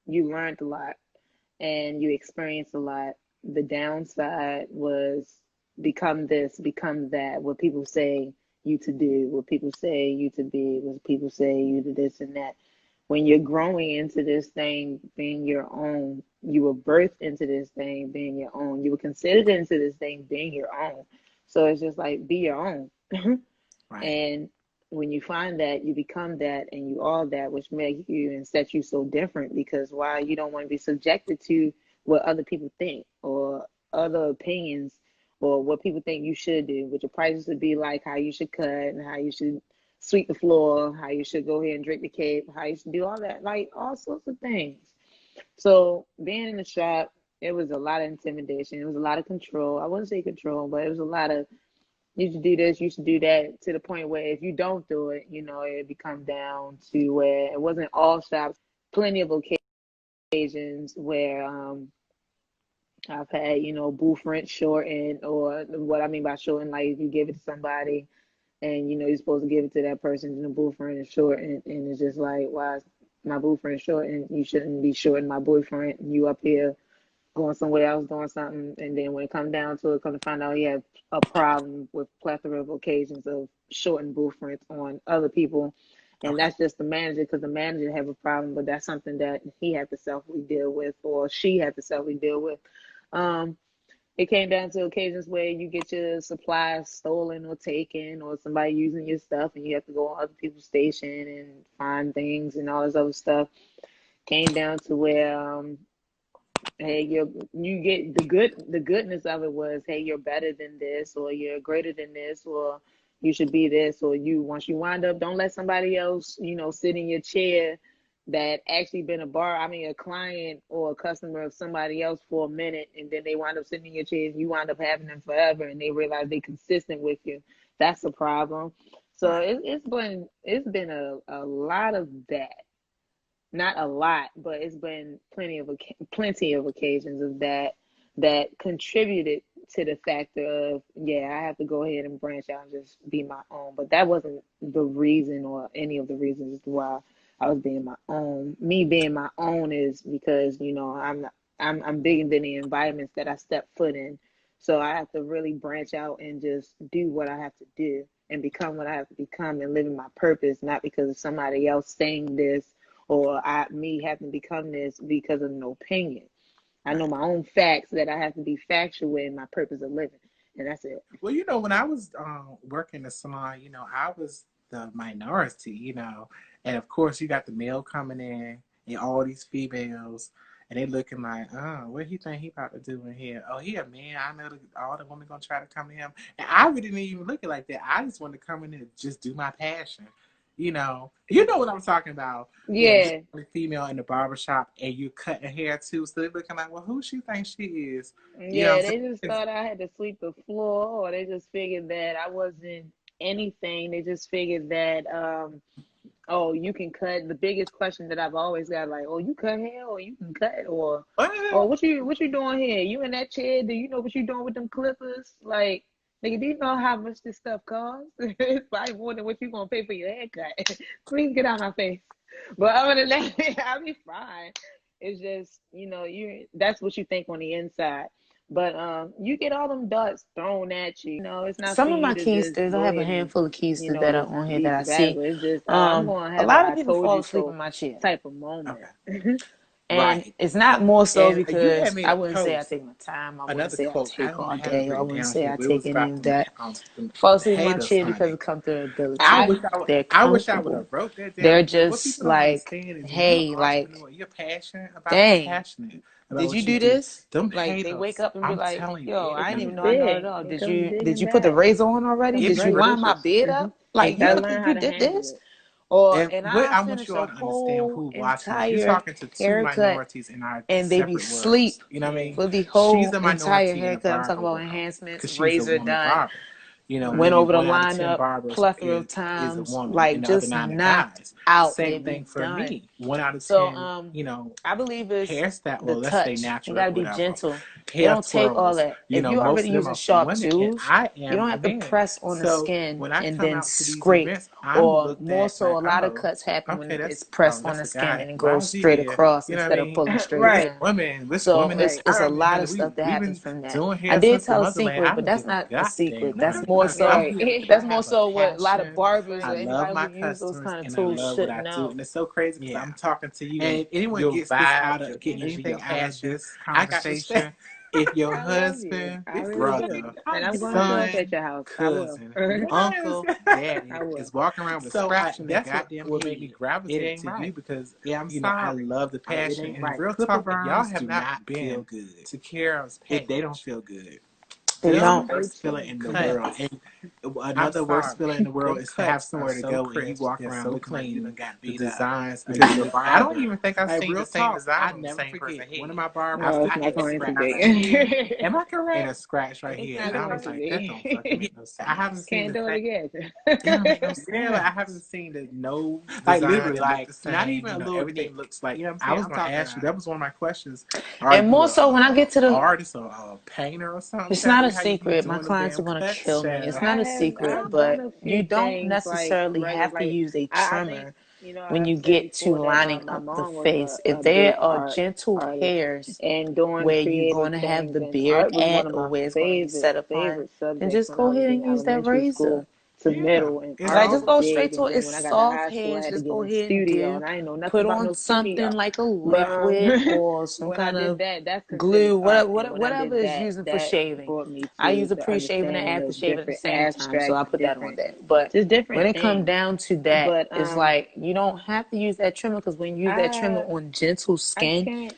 you learned a lot and you experienced a lot. The downside was become this, become that, what people say you to do, what people say you to be, what people say you to this and that. When you're growing into this thing being your own, you were birthed into this thing being your own. You were considered into this thing being your own. So it's just like be your own. Right. And when you find that, you become that and you are that, which makes you and sets you so different because why you don't want to be subjected to what other people think or other opinions or what people think you should do, what your prices would be like, how you should cut and how you should sweep the floor, how you should go ahead and drink the cake, how you should do all that, like all sorts of things. So being in the shop, it was a lot of intimidation. It was a lot of control. I wouldn't say control, but it was a lot of you should do this, you should do that, to the point where if you don't do it, it become down to where it wasn't all shops. Plenty of occasions where I've had, booth rent shortened, or what I mean by shortened, like if you give it to somebody and you're supposed to give it to that person and the booth rent is shortened, and it's just like, why is my booth rent shortened? You shouldn't be shorting my boyfriend. You up here going somewhere else doing something, and then when it comes down to it, come to find out he had a problem with plethora of occasions of shorting booth rents on other people, and Okay. that's just the manager because the manager have a problem, but that's something that he had to selfly deal with or she had to selfly deal with. Um, it came down to occasions where you get your supplies stolen or taken, or somebody using your stuff, and you have to go on other people's station and find things and all this other stuff. Came down to where hey, you get the goodness of it was, hey, you're better than this, or you're greater than this, or you should be this, or you once you wind up, don't let somebody else, sit in your chair that actually been a client or a customer of somebody else for a minute, and then they wind up sitting in your chair and you wind up having them forever, and they realize they consistent with you. That's a problem. So Right. it's been a lot of that. Not a lot, but it's been plenty of occasions of that contributed to the factor of, yeah, I have to go ahead and branch out and just be my own. But that wasn't the reason or any of the reasons why I was being my own. Me being my own is because, I'm big into the environments that I step foot in. So I have to really branch out and just do what I have to do and become what I have to become and live in my purpose, not because of somebody else saying this or me having to become this because of an opinion. I know Right. my own facts that I have to be factual in my purpose of living, and that's it. Well, when I was working the salon, I was the minority, and of course you got the male coming in and all these females, and they looking like, oh, what he think he about to do in here? Oh, he a man. I know all the women gonna try to come to him, and I really didn't even look at it like that. I just wanted to come in and just do my passion. You know what I'm talking about. Yeah, just Yeah, a female in the barbershop and you cutting hair too. So they're looking like, well, who she thinks she is? You know yeah. what I'm They just saying? thought I had to sweep the floor, or they just figured that I wasn't anything. They just figured that, oh, you can cut. The biggest question that I've always got, like, oh, you cut hair, or you can cut, or, oh, what you doing here? You in that chair? Do you know what you doing with them clippers? Like, nigga, do you know how much this stuff costs? It's probably more than what you gonna pay for your haircut. Please get out my face. But other than that, I'll be fine. It's just, that's what you think on the inside. But you get all them darts thrown at you. It's not for Some of you my to just keysters, I go have a ahead and, handful of keysters that are just on here be that I see. sabbatical. It's just, oh, I'm gonna A have a lot of I people told fall you asleep so in my chair. type of moment. Okay. And Right. it's not more so And you had because made I a wouldn't say I post, take my time. I wouldn't another say I quote. I take don't all have it day. Or I written wouldn't down say here, I but it take was any about of that. them Fall asleep in my haters, chair because honey. of comfortability. I I wish I would. They're I wish I would have comfortable. wrote that They're down. What just people don't like, understand is when you're an hey, like, entrepreneur, you're passionate about. You're dang, passionate about did you what you do do. this? Them Like they wake haters, up and be I'm like, telling you, yo, it It I didn't comes even know I know it big. all. It Did comes you big did and you put the bad. razor on already? it Did you wind my breaks. bed Hmm. up? Like And you you Gotta don't learn think how you to did handle this? it. Or and and what I I want finish you a all to understand whole who watching this, you're entire talking to two haircut minorities in our and they be separate worlds. sleep You know what I Yeah. mean? for the She's whole a entire minority in the haircut. I'm talking barber about world enhancements, because she's a razor woman done, barber. went Maybe over the one out of 10 lineup barbers plethora of is a times, woman, like and the other just nine are knocked guys. out, Same baby, thing for done. me. One out of So 10, I believe it's hairstyle. the Well, let's say touch. You natural, gotta be whatever. gentle. It Hair don't take all twirls. that. If you're Most already of them using are for sharp women, and tools, I you am don't a have to man. press on the So skin when I and come then out to these scrape. events, I'm Or looked more at so, like, a lot of oh, cuts happen okay, when it's that's pressed on that's the a skin guy. and it Why goes is he straight here? across You know what I instead of mean? pulling straight Right. down. Women, So women. it's Right. it's a I mean, lot of honey, stuff that we've happens been from that. doing I hair did since the tell a motherland. secret, I but don't that's give a not a secret. goddamn. That's No, more honey, I'm so. Right. here because That's I more have a so what a lot of passion. barbers I or love anybody who my use those customers, kind of and I tools love what should I do. know. And it's so crazy because Yeah. I'm talking to you, and And anyone your gets this out vibe, of your get energy, anything your out of passion. this I got respect. conversation. If your I love you. husband, I really do. brother, And I'm gonna show up at Son, your house. I will. cousin, yes, uncle, daddy I will. is walking around with so scratch in their that's goddamn what made me head. It gravitate ain't to you right. because Yeah, I'm I sorry. love the It passion ain't and right. real Clipper talk. Y'all burns have do not not feel been good. to Kiara's They don't page. feel good. They This is the don't. worst It's feeling true. in the Cut. world. And I'm another worst sorry. feeling in the world Them is to have cuts are somewhere to so go and you crisp. walk They're around so looking like you clean. done got The beat up. designs Because because the I don't barber. even think I've Like seen the real same talk, design I on the never same person's forget. One of head. my barbers, No, it's I not get a going to scratch be. right here Am I and correct? a scratch right It's here, not and I going was to like, that be. don't fucking make no I haven't sense. seen Can't the do it same. again. It don't make no Yeah, like I haven't sense. seen the nose Like design literally, that look like the not same. even a little Everything nick. looks like. You know what I'm I saying? was I'm going to talking ask you. That was one of my questions. Are and you more so when I get to the, artist or a painter or something? it's not a Child, how you be secret. My doing them clients damn are gonna cuts, kill me. It's child? not a I've secret, done but a you few don't things like necessarily regular, have to like use a I think trimmer when I've you said get to before that my, lining my up the mom was face. If a big there are art gentle artist, hairs and doing where you're creative going to have things, the and beard art was one at of or my where it's going to be favorite set upon, then subjects just when I go was ahead in and use that elementary razor. school to Yeah, middle, and it's art Like was just all. go straight big. to And it. then It's when I got to soft high school, I hairs. had to Just get go in ahead and studio, do. and I didn't know nothing Put about on no something studio. like a But liquid or some when I kind did of that, that's considered glue, art. And when I whatever did is that, using for that shaving. brought me I to use a the pre-shave and an understanding of aftershave at the different same time, so abstract, I put that on different, that. But just when different it comes things. down to that, But it's like you don't have to use that trimmer because when you use that trimmer I on gentle I skin, can't.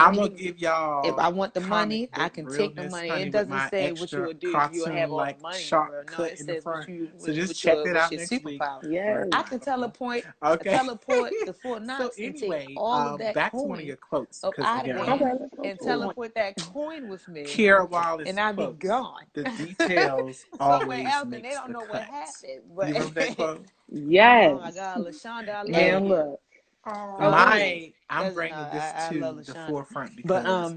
I'm gonna give If y'all I want the comic money, I book can take the realness, money. honey, It with doesn't my say what you extra would do if you have cartoon all the like money in the sharp world. No, cut it in the says front. So just what's check your that out next week. superpower. Yes. I can teleport Okay. the Fort So Knox and take anyway, all of that back to one of coin your quotes, up because out of again, Okay, there let's go and to it. teleport that coin with me, Kierra Wallace and I'll be quotes, gone the details somewhere always else, and they makes don't the know what cut. happened. You But remember that quote? oh my Yes. God, LaShonda, I love Man, you. look. Oh, Okay. I'm doesn't know. bringing this I love to the LaShonda, forefront but because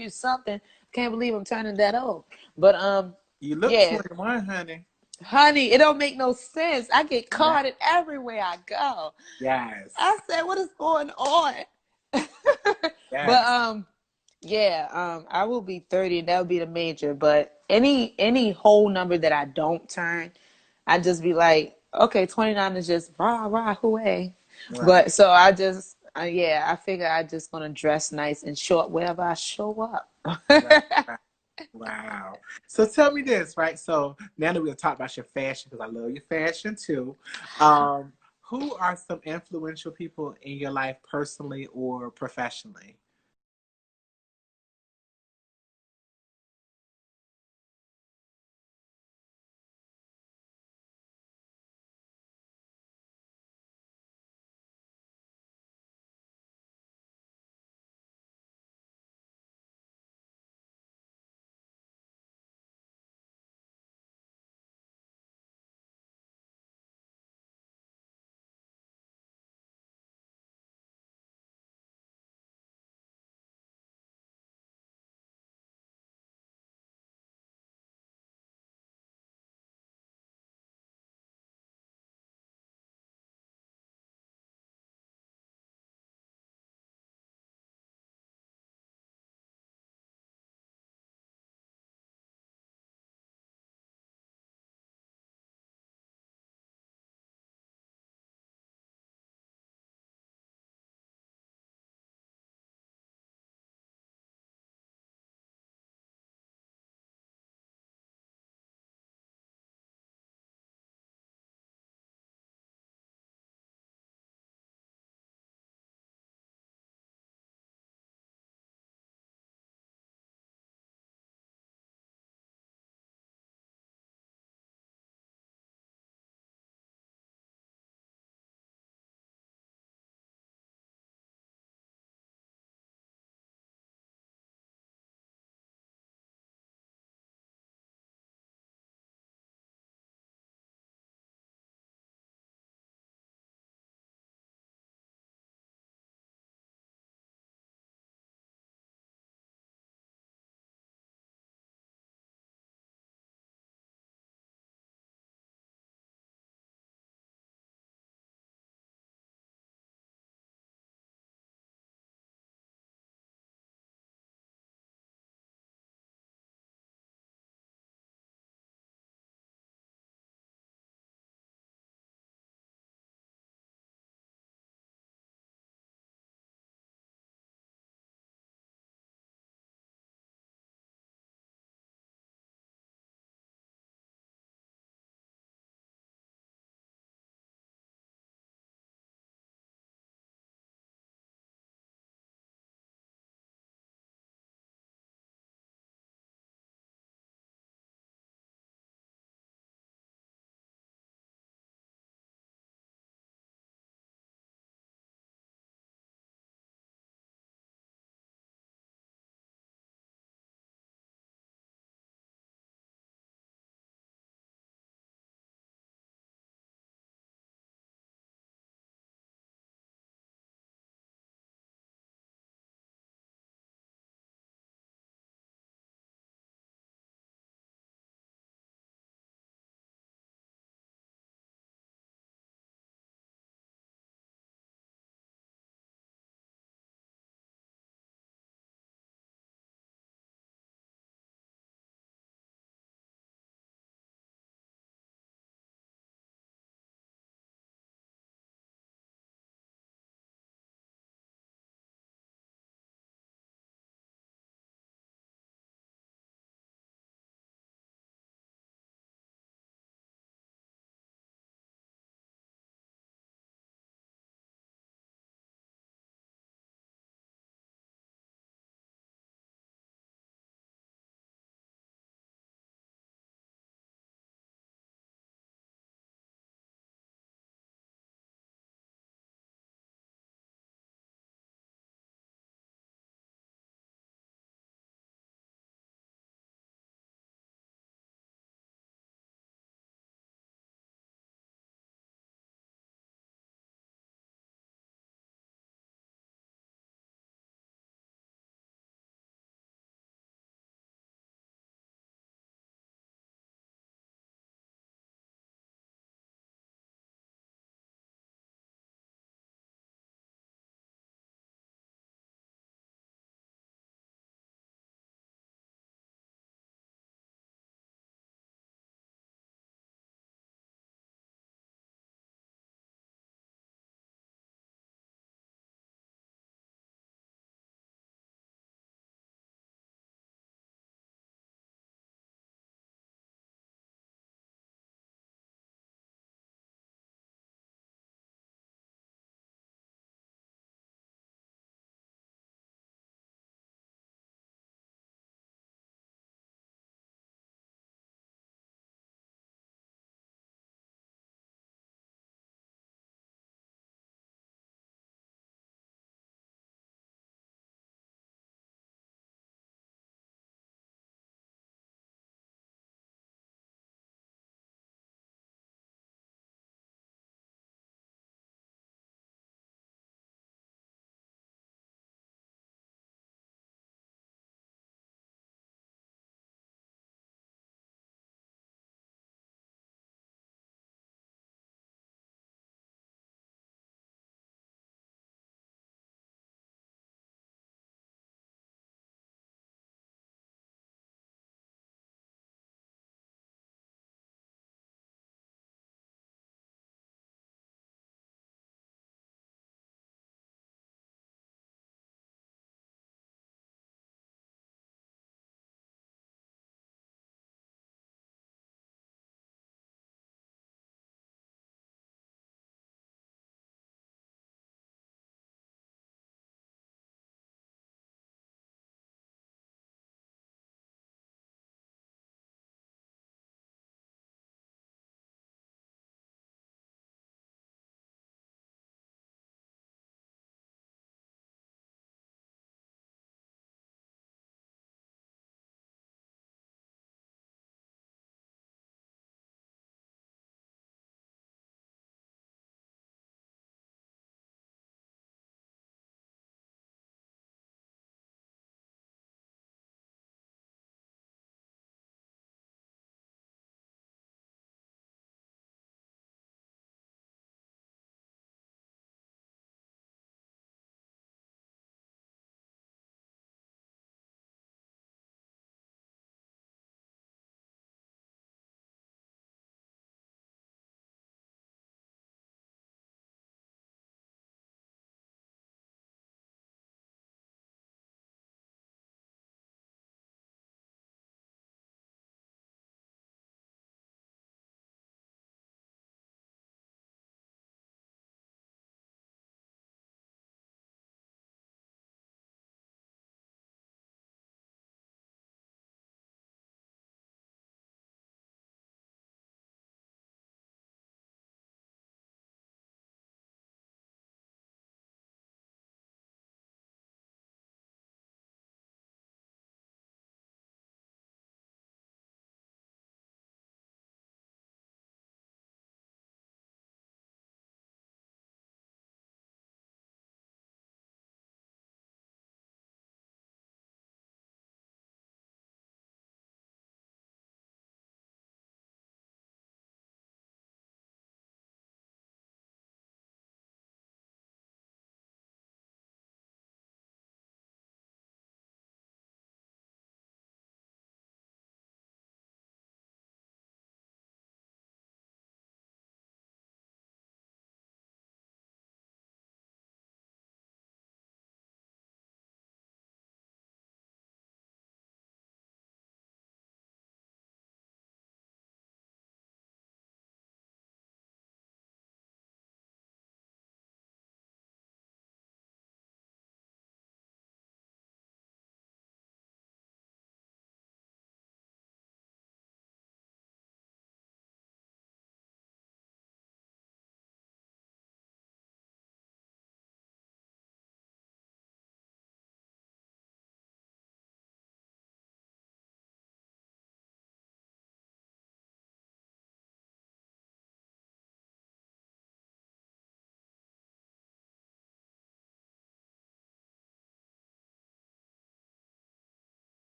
do something. Can't believe I'm turning that old. But You look yeah, 21, honey. honey, it don't make no sense. I get Yeah. carded everywhere I go. Yes. I said, what is going on? But Yes. yeah, I will be 30, and that would be the major. But any whole number that I don't turn, I just be like, okay, 29 is just rah rah hooray. Right. But so I just yeah, I figure I just gonna dress nice and short wherever I show up. Right. Right. Wow. So tell me this, right? So now that we're gonna talk about your fashion, because I love your fashion too. Um, who are some influential people in your life personally or professionally?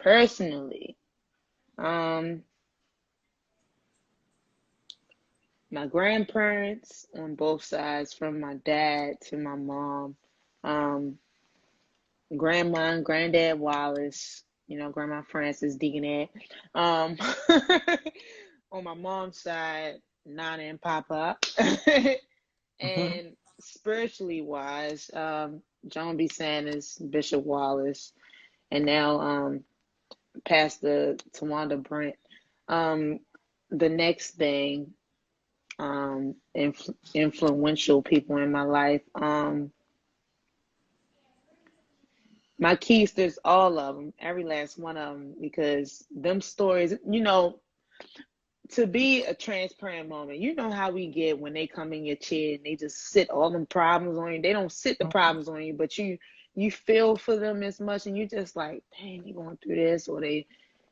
personally, um, my grandparents on both sides, from my dad to my mom, um, grandma and granddad Wallace, Grandma Francis Deaconette. Um, on my mom's side, Nana and Papa. Mm-hmm. And spiritually wise, John B. Sanders, Bishop Wallace, and now Pastor Tawanda Brent. Um, the next thing, influential people in my life. My keisters, all of them, every last one of them, because them stories, to be a transparent moment, you know how we get when they come in your chair and they just sit all them problems on you. They don't sit the problems on you, but you feel for them as much, and you just like, dang, they going through this, or they,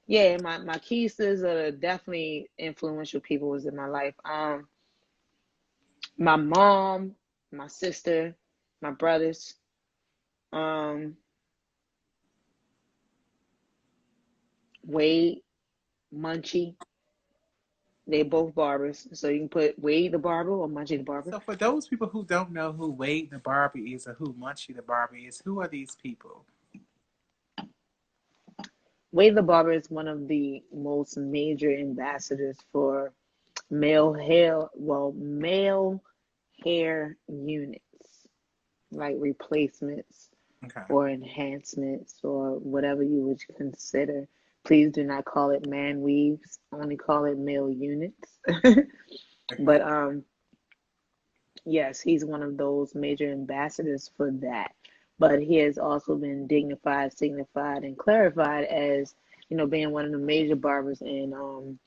yeah. My keisters are definitely influential people was in my life. My mom, my sister, my brothers, um, Wade, Munchie. They both barbers, so you can put Wade the barber or Munchie the barber. So for those people who don't know who Wade the Barber is or who Munchie the Barber is, who are these people? Wade the barber is one of the most major ambassadors for male hair units, like replacements Okay. or enhancements or whatever you would consider. Please do not call it man weaves. Only call it male units. Okay. But yes, he's one of those major ambassadors for that. But he has also been dignified, signified, and clarified as, being one of the major barbers in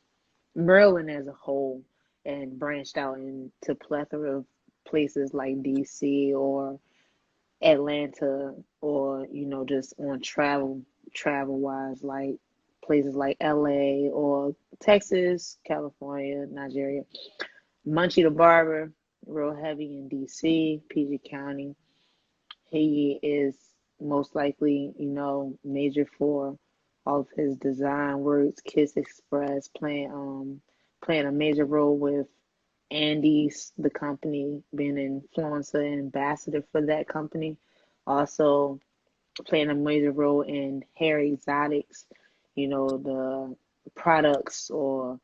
Maryland as a whole, and branched out into plethora of places like DC or Atlanta, or just on travel wise, like places like LA or Texas, California, Nigeria. Munchie the barber, real heavy in DC, PG County. He is most likely, major for all of his design works. Kiss Express, playing a major role with Andy's, the company, being an influencer and ambassador for that company. Also playing a major role in hair exotics, the products, or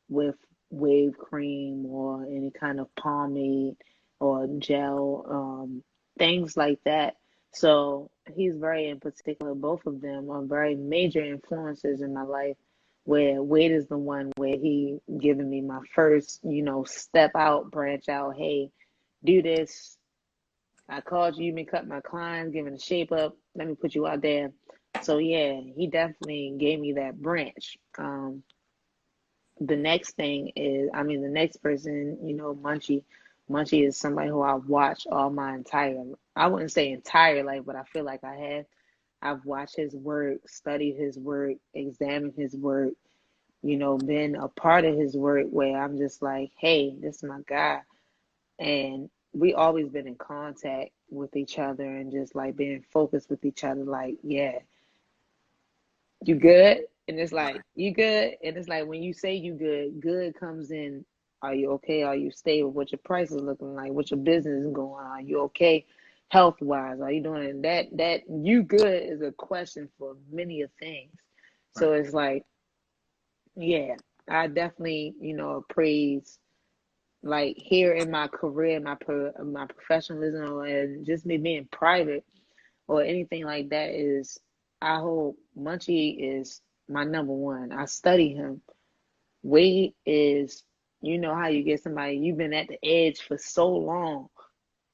with wave cream or any kind of pomade or gel, things like that. So he's very in particular. Both of them are very major influences in my life. Where Wade is the one where he given me my first, step out, branch out. Hey, do this. I called you. You've been cutting my clients, giving a shape up. Let me put you out there. So yeah, he definitely gave me that branch. The next thing is, the next person, Munchie. Munchie is somebody who I've watched all my I wouldn't say entire life, but I feel like I have. I've watched his work, studied his work, examined his work, been a part of his work where I'm just like, hey, this is my guy. And we always been in contact with each other and just like being focused with each other, like, yeah, you good? And it's Right. like, you good? And it's like, when you say you good, good comes in. Are you okay? Are you stable? What your price is looking like? What your business is going on? Are you okay? Health wise, are you doing it? That you good is a question for many of things. Right. So it's like, yeah, I definitely, praise, like, here in my career, my professionalism, and just me being private or anything like that, is I hope Munchie is my number one. I study him. Wade is, how you get somebody, you've been at the edge for so long,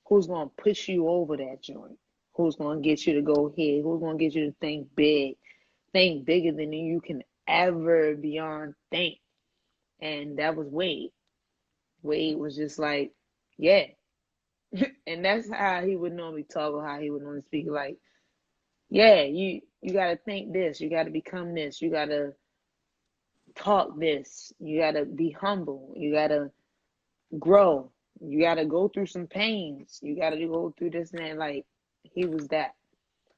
who's going to push you over that joint? Who's going to get you to go here? Who's going to get you to think bigger than you can ever beyond think? And that was Wade. Wade was just like, yeah. And that's how he would normally talk, or how he would normally speak. Like, yeah, you got to think this. You got to become this. You got to talk this. You got to be humble. You got to grow. You got to go through some pains. You got to go through this and that. Like, he was that.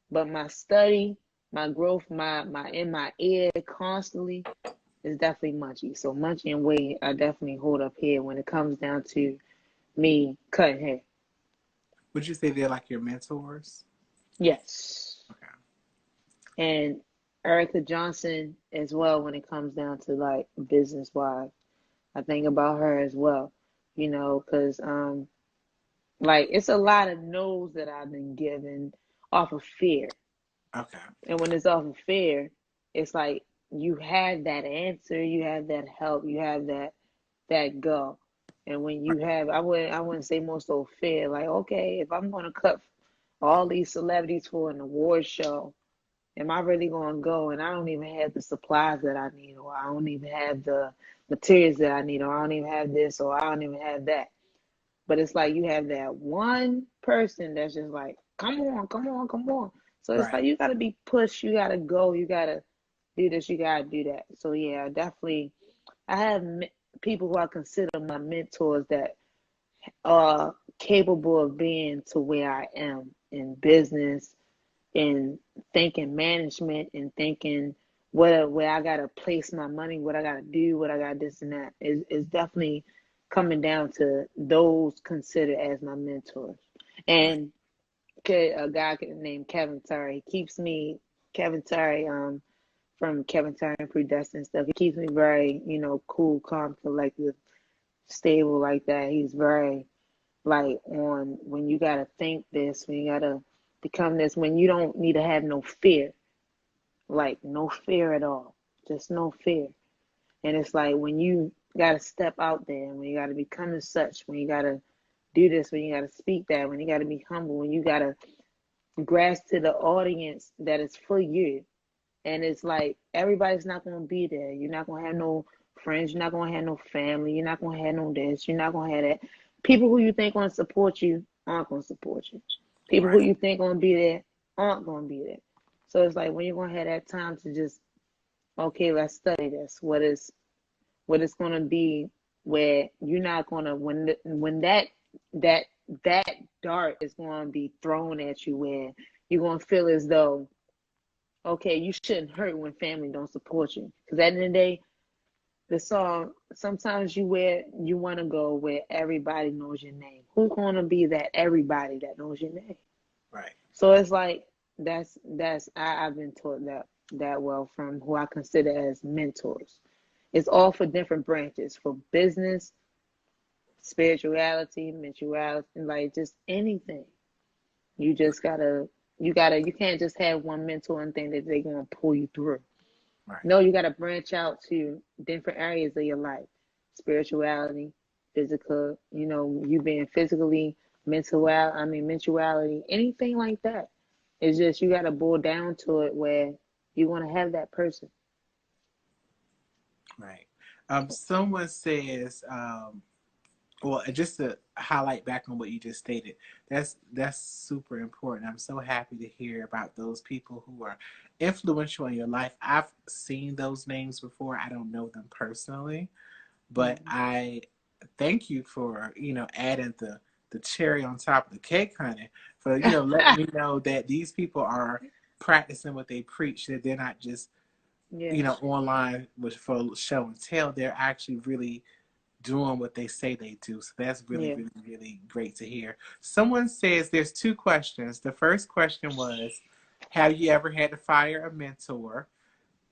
But my study, my growth, my in my ear constantly is definitely Munchie. So Munchie and Wade, I definitely hold up here when it comes down to me cutting hair. Would you say they're like your mentors? Yes. Okay. And Erica Johnson as well when it comes down to like business wise. I think about her as well, because like it's a lot of no's that I've been given off of fear. Okay. And when it's off of fear, it's like you have that answer, you have that help, you have that go. And when you have, I wouldn't say more so fear. Like, okay, if I'm gonna cut all these celebrities for an award show, am I really gonna go? And I don't even have the supplies that I need, or I don't even have the materials that I need, or I don't even have this, or I don't even have that. But it's like you have that one person that's just like, come on, come on, come on. So it's Right. like you gotta be pushed, you gotta go, you gotta do this, you gotta do that. So yeah, definitely, I have people who I consider my mentors that are capable of being to where I am in business, in thinking management, and thinking where I gotta place my money, what I gotta do, what I got this and that is definitely coming down to those considered as my mentors. Right. And a guy named Kevin Terry, he keeps me Kevin Terry from Kevin Terry and Predestined stuff. He keeps me very cool, calm, collected, stable like that. He's very like on when you gotta think this, when you gotta become this, when you don't need to have no fear, like no fear at all, just no fear. And it's like when you gotta step out there, when you gotta become as such, when you gotta do this, when you gotta speak that, when you gotta be humble, when you gotta grasp to the audience that is for you. And it's like everybody's not gonna be there. You're not gonna have no friends. You're not gonna have no family. You're not gonna have no this. You're not gonna have that. People who you think gonna support you aren't gonna support you. People who Right. you think gonna be there aren't gonna be there. So it's like when you're gonna have that time to just okay, let's study this. What it's gonna be where you're not gonna when that that dart is gonna be thrown at you where you're gonna feel as though okay, you shouldn't hurt when family don't support you. Because at the end of the day, the song, sometimes you where you want to go where everybody knows your name. Who's going to be that everybody that knows your name? Right. So it's like, I've been taught that well from who I consider as mentors. It's all for different branches, for business, spirituality, mentality, like just anything. You just you can't just have one mentor and think that they're gonna pull you through. Right. No, you gotta branch out to different areas of your life. Spirituality, physical, you being physically, mentality, anything like that. It's just you gotta boil down to it where you wanna have that person. Right. Someone says, well, just to highlight back on what you just stated, that's super important. I'm so happy to hear about those people who are influential in your life. I've seen those names before. I don't know them personally, but Mm-hmm. I thank you for adding the cherry on top of the cake, honey. For letting me know that these people are practicing what they preach. That they're not just Yes. online with for show and tell. They're actually really doing what they say they do. So that's really, Yeah. really, really great to hear. Someone says there's two questions. The first question was, have you ever had to fire a mentor?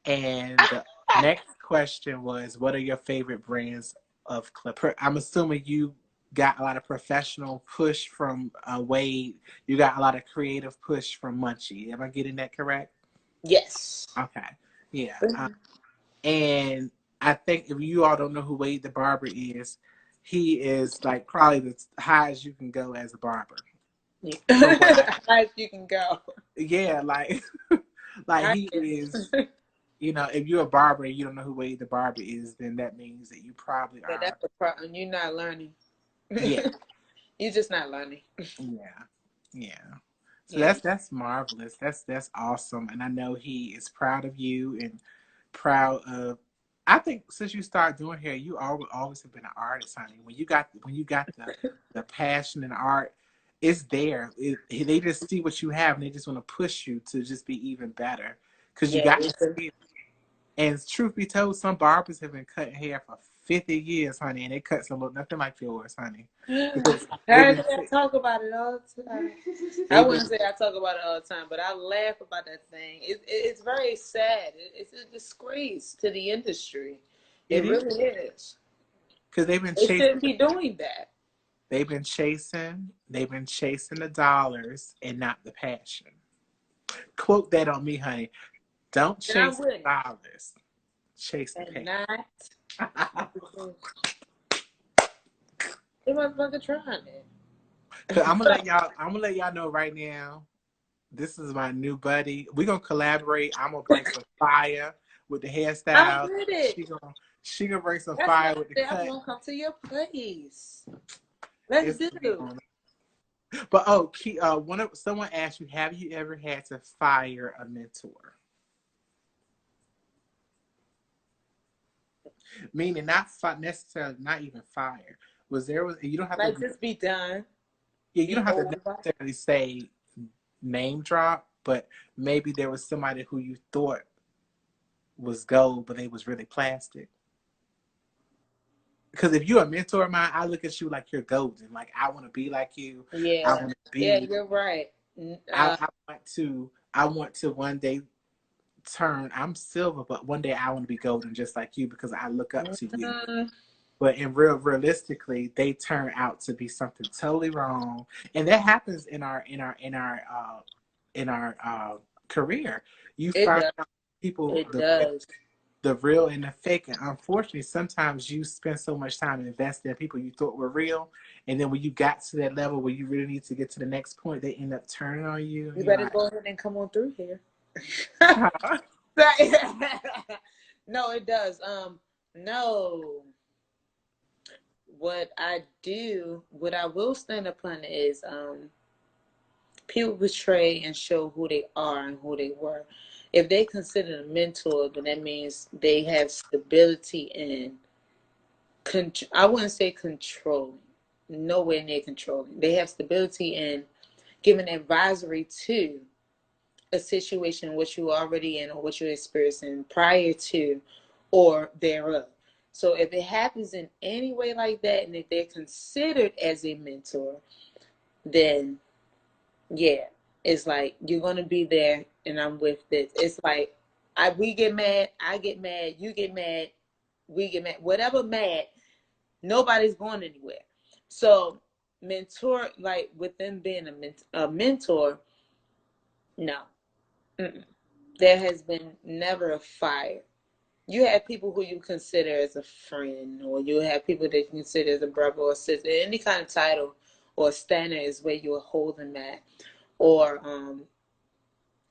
And the next question was, what are your favorite brands of clip? I'm assuming you got a lot of professional push from Wade. You got a lot of creative push from Munchie. Am I getting that correct? Yes. Okay. Yeah. And I think if you all don't know who Wade the Barber is, he is like probably the high as you can go as a barber. From what I, High as you can go. yeah, like, like I he is. guess. If you're a barber and you don't know who Wade the Barber is, then that means that you probably Yeah, are. that's the problem. You're not learning. Yeah, You're just not learning. yeah, yeah. So Yeah. that's marvelous. That's awesome, and I know he is proud of you and proud of. I think since you started doing hair, you always have been an artist, honey. When you got the passion and art, it's there. They just see what you have, and they just want to push you to just be even better. because you Yeah, got to see it. And truth be told, some barbers have been cutting hair for 50 years, honey, and they cut some look nothing like yours, honey. Because they've Heard been, I talk about it all the time. I they've been, wouldn't say I talk about it all the time, but I laugh about that thing. It's very sad. It's a disgrace to the industry. It it is, really is. because they've been They chasing, shouldn't be doing that. they've been chasing the dollars and not the passion. Quote that on me, honey. Don't And I'm chase with the it. dollars, chase the And passion. not they motherfucker trying it. Cause I'm gonna let y'all know right now. This is my new buddy. We're gonna collaborate. I'm gonna bring some fire with the I'm hairstyle. with She it. gonna she gonna bring some That's why fire I with the said I'm cut. gonna come to your place. Let's It's gonna be do. on. But oh, someone asked you, have you ever had to fire a mentor? Meaning necessarily not even fire. Was you don't have to Like just be done. yeah, you Be don't have to over. necessarily say name drop, but maybe there was somebody who you thought was gold, but they was really plastic. Because if you're a mentor of mine, I look at you like you're golden. Like I want to be like you. I Yeah. want to Yeah, be. you're right. I want to one day turn. I'm silver, but one day I want to be golden, just like you, because I look up to you. Mhm. But realistically, they turn out to be something totally wrong, and that happens in our career. You It find does. out people It does. the real and the fake, and unfortunately, sometimes you spend so much time investing in people you thought were real, and then when you got to that level where you really need to get to the next point, they end up turning on you, You and you're better like, go ahead and come on through here. huh? No, it does. No. What I will stand upon is people betray and show who they are and who they were. If they consider a mentor, then that means they have stability in I wouldn't say controlling, nowhere near controlling. They have stability in giving advisory to a situation in which you're already in or what you're experiencing prior to or thereof. So if it happens in any way like that, and if they're considered as a mentor, then yeah, it's like you're gonna be there, and I'm with this. It's like we get mad, I get mad, you get mad, we get mad, whatever mad. Nobody's going anywhere. So mentor, like with them being a mentor, no. Mm-mm. There has been never a fire. You have people who you consider as a friend, or you have people that you consider as a brother or sister. Any kind of title or standard is where you hold them at, or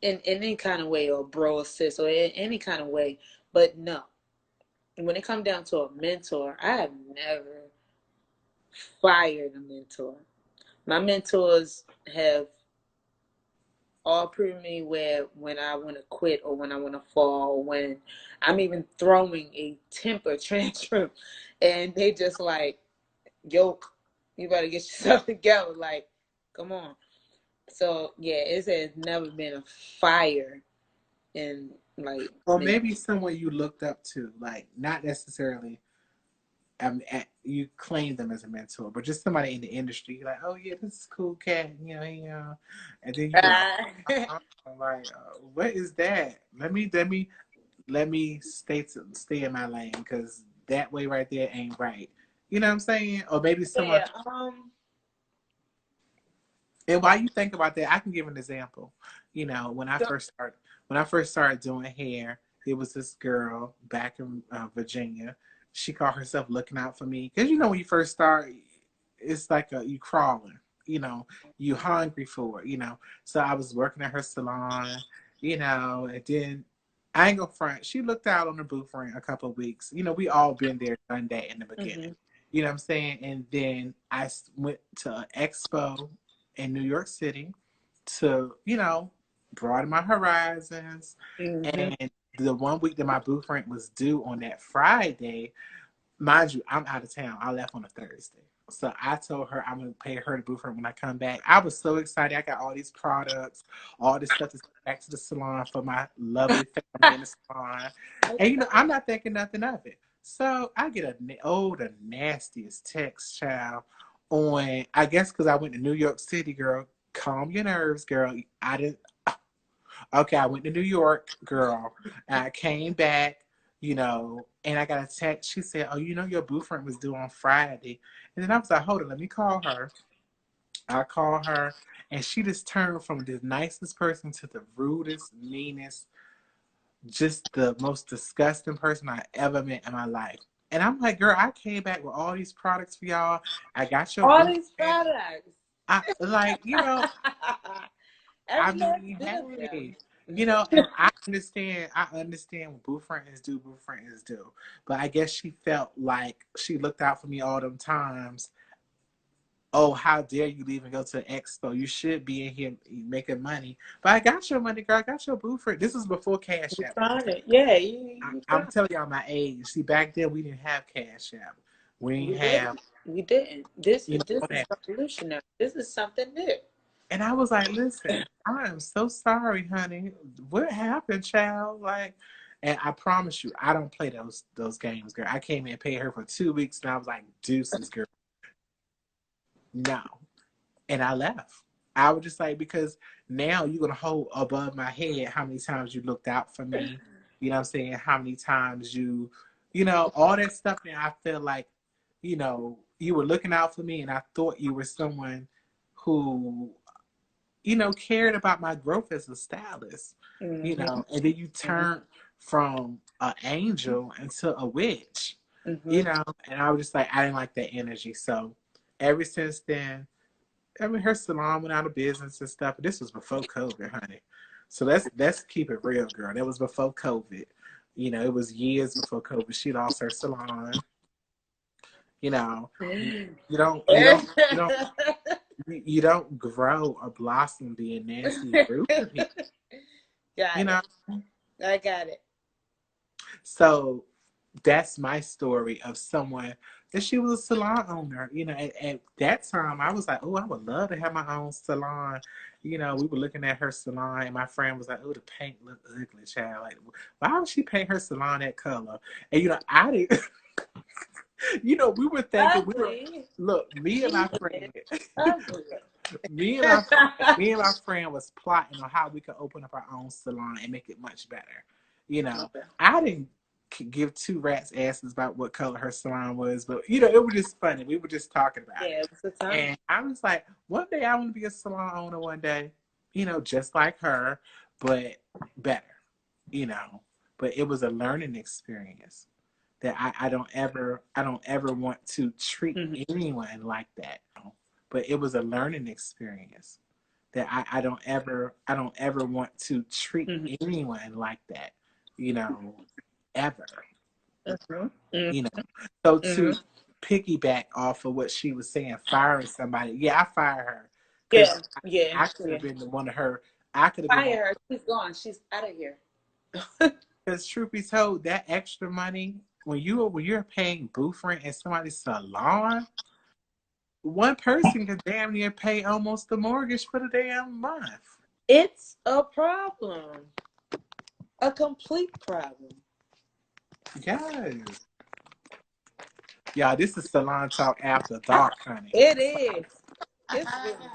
in any kind of way, or bro or sis, or in any kind of way. But no, when it comes down to a mentor, I have never fired a mentor. My mentors have all proven me where when I want to quit or when I want to fall, or when I'm even throwing a temper tantrum, and they just like, yo, you better get yourself together. Like, come on. So yeah, it has never been a fire in like or men. maybe someone you looked up to, like not necessarily. You claim them as a mentor, but just somebody in the industry, you're like, oh yeah, this is cool cat, and then you be like, oh, I'm like, what is that? Let me stay in my lane, because that way right there ain't right. You know what I'm saying? Or maybe someone. Yeah. And while you think about that, I can give an example. When I first started doing hair, there was this girl back in Virginia. She called herself Looking Out for Me, because when you first start, it's like you crawling. You hungry for it. So I was working at her salon. And then I ain't gonna front. She looked out on the booth for a couple of weeks. We all been there, done that in the beginning. Mm-hmm. You know what I'm saying? And then I went to an expo in New York City to, broaden my horizons. Mm-hmm. And the one week that my booth rent was due on that Friday, mind you, I'm out of town. I left on a Thursday. So I told her I'm gonna pay her to booth her when I come back. I was so excited. I got all these products, all this stuff to send back to the salon for my lovely family in the salon. And I'm not thinking nothing of it. So I get the nastiest text, child, on I guess because I went to New York City, girl. Calm your nerves, girl. I didn't. Okay, I went to New York, girl. I came back, and I got a text. She said, "Oh, your boyfriend was due on Friday." And then I was like, "Hold on, let me call her." I call her, and she just turned from the nicest person to the rudest, meanest, just the most disgusting person I ever met in my life. And I'm like, "Girl, I came back with all these products for y'all. I got your All boyfriend." these products. I like, I Every last mean, bit of them. hey, and I understand what boo friends do, but I guess she felt like she looked out for me all them times. Oh, how dare you leave and go to the expo? You should be in here making money. But I got your money, girl. I got your boo friend. This was before Cash You App. found it. Yeah, you I'm found telling y'all my age. See, back then we didn't have Cash App. We it. didn't have, We didn't. This all is that. revolutionary. This is something new. And I was like, listen, I am so sorry, honey. What happened, child? Like, and I promise you, I don't play those games, girl. I came in and paid her for 2 weeks, and I was like, deuces, girl. No. And I left. I was just like, because now you're going to hold above my head how many times you looked out for me. You know what I'm saying? How many times all that stuff. And I feel like, you were looking out for me, and I thought you were someone who cared about my growth as a stylist, Mm-hmm. and then you turn from an angel into a witch, Mm-hmm. and I was just like, I didn't like that energy. So ever since then, I mean, her salon went out of business and stuff. But this was before COVID, honey. So let's keep it real, girl. That was before COVID. It was years before COVID. She lost her salon. You know, you don't, you don't, you don't, you don't grow or blossom being nasty and rude to people. Got You know, it. I got it. so that's my story of someone that she was a salon owner. At that time, I was like, oh, I would love to have my own salon. We were looking at her salon, and my friend was like, oh, the paint look ugly, child. Like, why would she paint her salon that color? And I didn't. We were thinking Ugly. look, me and She my is friend, ugly. me and my friend was plotting on how we could open up our own salon and make it much better. I didn't give two rats asses about what color her salon was, but it was just funny. We were just talking about Yeah, it, it was a time. and I was like, one day I want to be a salon owner. One day, just like her, but better. You know, but it was a learning experience that I don't ever want to treat Mm-hmm. anyone like that. But it was a learning experience that I don't ever want to treat Mm-hmm. anyone like that, ever. Mm-hmm. You know. So Mm-hmm. to piggyback off of what she was saying, firing somebody, yeah, I fired her because Yeah, yeah, I could yeah. have been the one of her. I could have been one. Fire her. She's gone. She's out of here. Because truth be told, that extra money when you're paying booth rent in somebody's salon, one person can damn near pay almost the mortgage for the damn month. It's a problem. A complete problem. Yes. Yeah, this is salon talk after dark, honey. It is. It's really.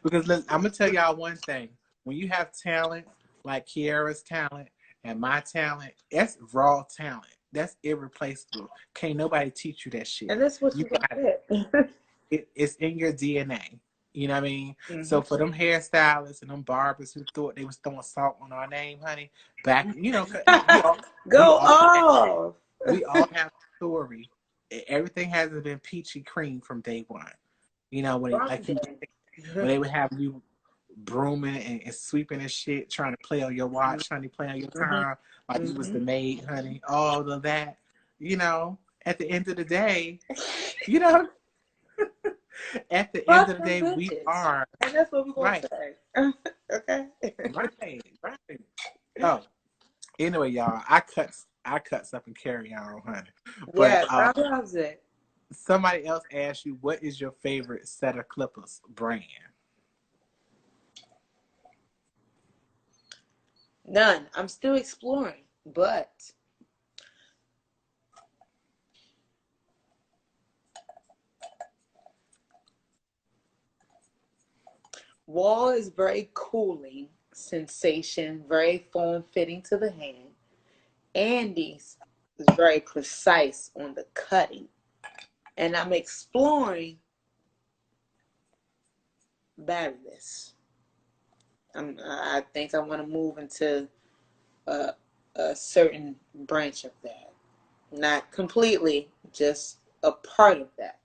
Because I'm gonna tell y'all one thing: when you have talent like Kierra's talent and my talent, that's raw talent. That's irreplaceable. Can't nobody teach you that shit. And that's what You you gonna got it. get. It's in your DNA. You know what I mean? Mm-hmm. So for them hairstylists and them barbers who thought they was throwing salt on our name, honey, back, 'cause we Go all off. we all have a story. Everything hasn't been peachy cream from day one. When it, Wrong like you day. when they would have you brooming and sweeping and shit, trying to play on your watch, honey, play on your Mm-hmm. time, like you was Mm-hmm. the maid, honey, all of that. At the end of the day, you know, at the end Fuck of the them day, we bitches. are And that's what we're gonna right, say. Okay. right. Oh, anyway, y'all, I cut up and carry on, honey. But Yes, I love it. Somebody else asked you, what is your favorite set of clippers brand? None. I'm still exploring, but Wall is very cooling sensation, very form fitting to the hand. Andy's is very precise on the cutting. And I'm exploring batterless. I think I want to move into a, a certain branch of that. Not completely, just a part of that.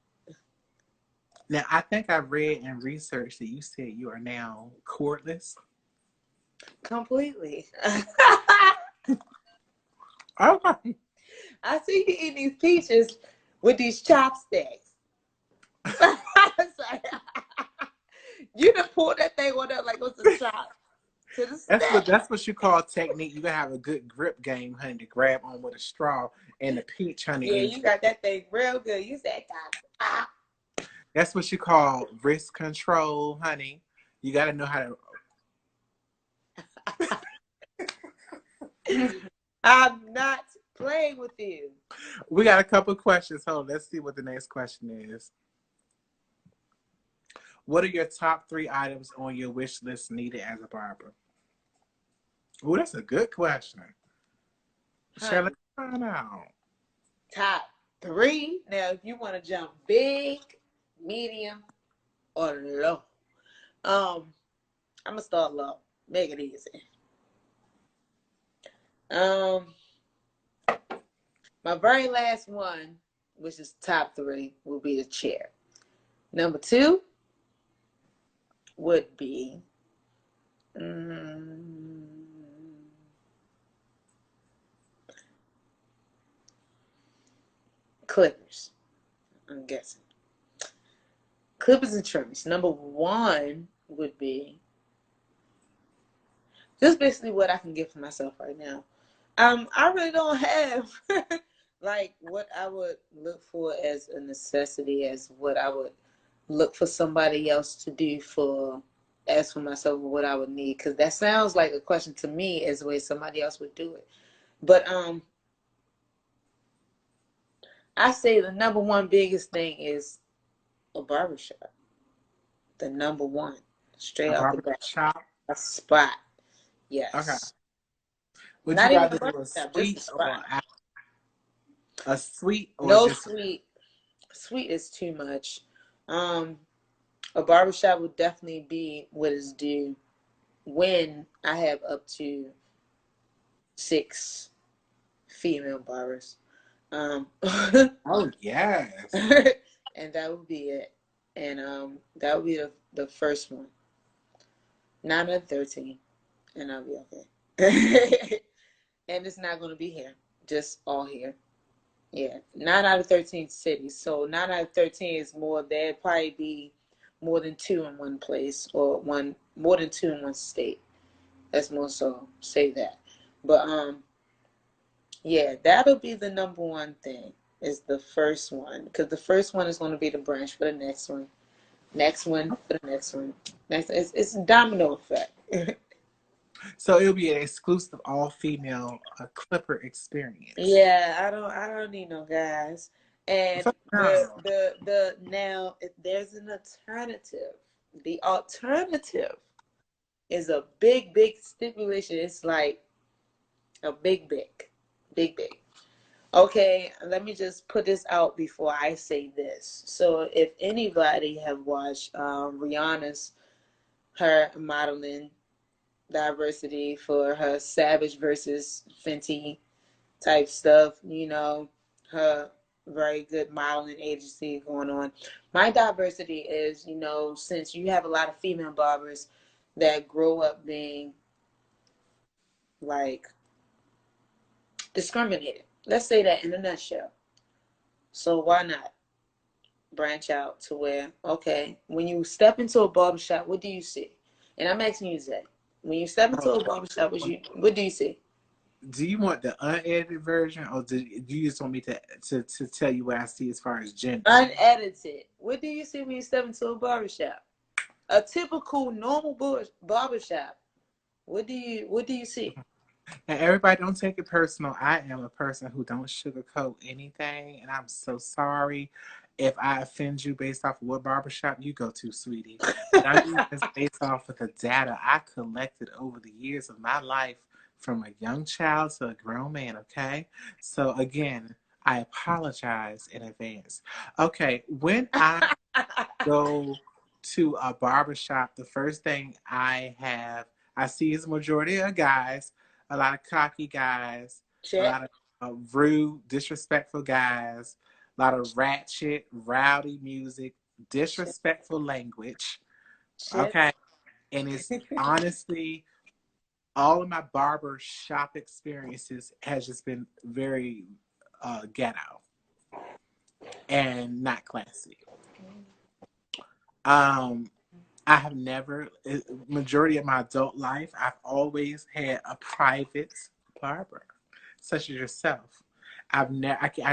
Now, I think I read and researched that you said you are now cordless. Completely. Okay. I see you eating these peaches with these chopsticks. You done pulled that thing on up like it was a chop to the snack. That's what you call technique. You gotta have a good grip game, honey, to grab on with a straw and the peach, honey. Yeah, you got that thing real good. You said, ah. That's what you call wrist control, honey. You gotta know how to. I'm not playing with you. We got a couple of questions. Hold on, let's see what the next question is. What are your top 3 items on your wish list needed as a barber? Oh, that's a good question. Shall I find out? Top 3. Now, if you want to jump big, medium, or low, I'm gonna start low. Make it easy. My very last one, which is top 3, will be the chair. Number 2 would be clippers. I'm guessing clippers and trimmers. Number 1 would be just basically what I can get for myself right now. I really don't have like what I would look for as a necessity, as what I would look for somebody else to do for, as for myself, what I would need, because that sounds like a question to me as the way somebody else would do it. But I say the number 1 biggest thing is a barbershop. The number 1, straight A off the bat, barbershop? a spot. Yes. Okay. Would Not you even rather a do a barbershop, suite just a or spot. a suite or No just suite. Suite is too much. A barbershop would definitely be what is due when I have up to 6 female barbers. Oh yes. And that would be it. And that would be the first one. 9 out of 13. And I'll be okay. And it's not going to be here. Just all here. Yeah. 9 out of 13 cities. So 9 out of 13 is more. There'd probably be more than 2 in one place, or more than 2 in one state. Let's more so say that. But yeah, that'll be the number 1 thing, is the first one, because the first one is going to be the branch for the next one, next one for the next one. Next, it's a domino effect. So it'll be an exclusive all-female clipper experience. Yeah, I don't need no guys. And No. the now, if there's an alternative, the alternative is a big stipulation. It's like a big. Okay, let me just put this out before I say this. So if anybody have watched Rihanna's, her modeling diversity for her Savage versus Fenty type stuff, you know, her very good modeling agency going on. My diversity is, you know, since you have a lot of female barbers that grow up being like discriminated. Let's say that in a nutshell. So why not branch out to where, okay, when you step into a barbershop, what do you see? And I'm asking you, Zaye, when you step into a barbershop, what do you see? do you want the unedited version, or do you just want me to tell you what I see as far as gender? Unedited. What do you see when you step into a barbershop? A typical normal barbershop. What do you see? And everybody, don't take it personal. I am a person who don't sugarcoat anything, and I'm so sorry if I offend you based off of what barbershop you go to, sweetie. But I'm using this based off of the data I collected over the years of my life from a young child to a grown man, okay? So again, I apologize in advance. Okay, when I go to a barbershop, the first thing I see is a majority of guys, a lot of cocky guys, a Check. lot of rude, disrespectful guys, a lot of ratchet, rowdy music, Check. disrespectful language. Check. Okay. And it's honestly, all of my barber shop experiences has just been very ghetto and not classy. Um, I have never, majority of my adult life, I've always had a private barber, such as yourself. I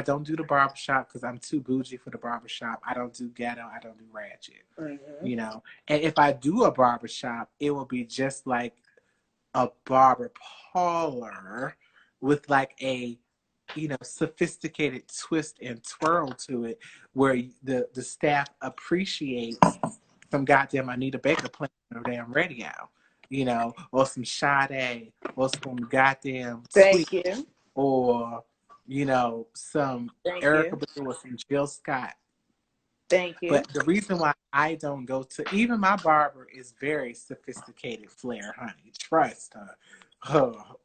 don't do the barbershop because I'm too bougie for the barbershop. I don't do ghetto. I don't do ratchet. Mm-hmm. You know, and if I do a barbershop, it will be just like a barber parlor with like a sophisticated twist and twirl to it, where the staff appreciates some goddamn Anita Baker playing on the damn radio, or some Sade, or some goddamn Sweet, Thank you. or some Thank Erica you. Badu or some Jill Scott. Thank you. But the reason why I don't go to, even my barber is very sophisticated flair, honey. Trust her.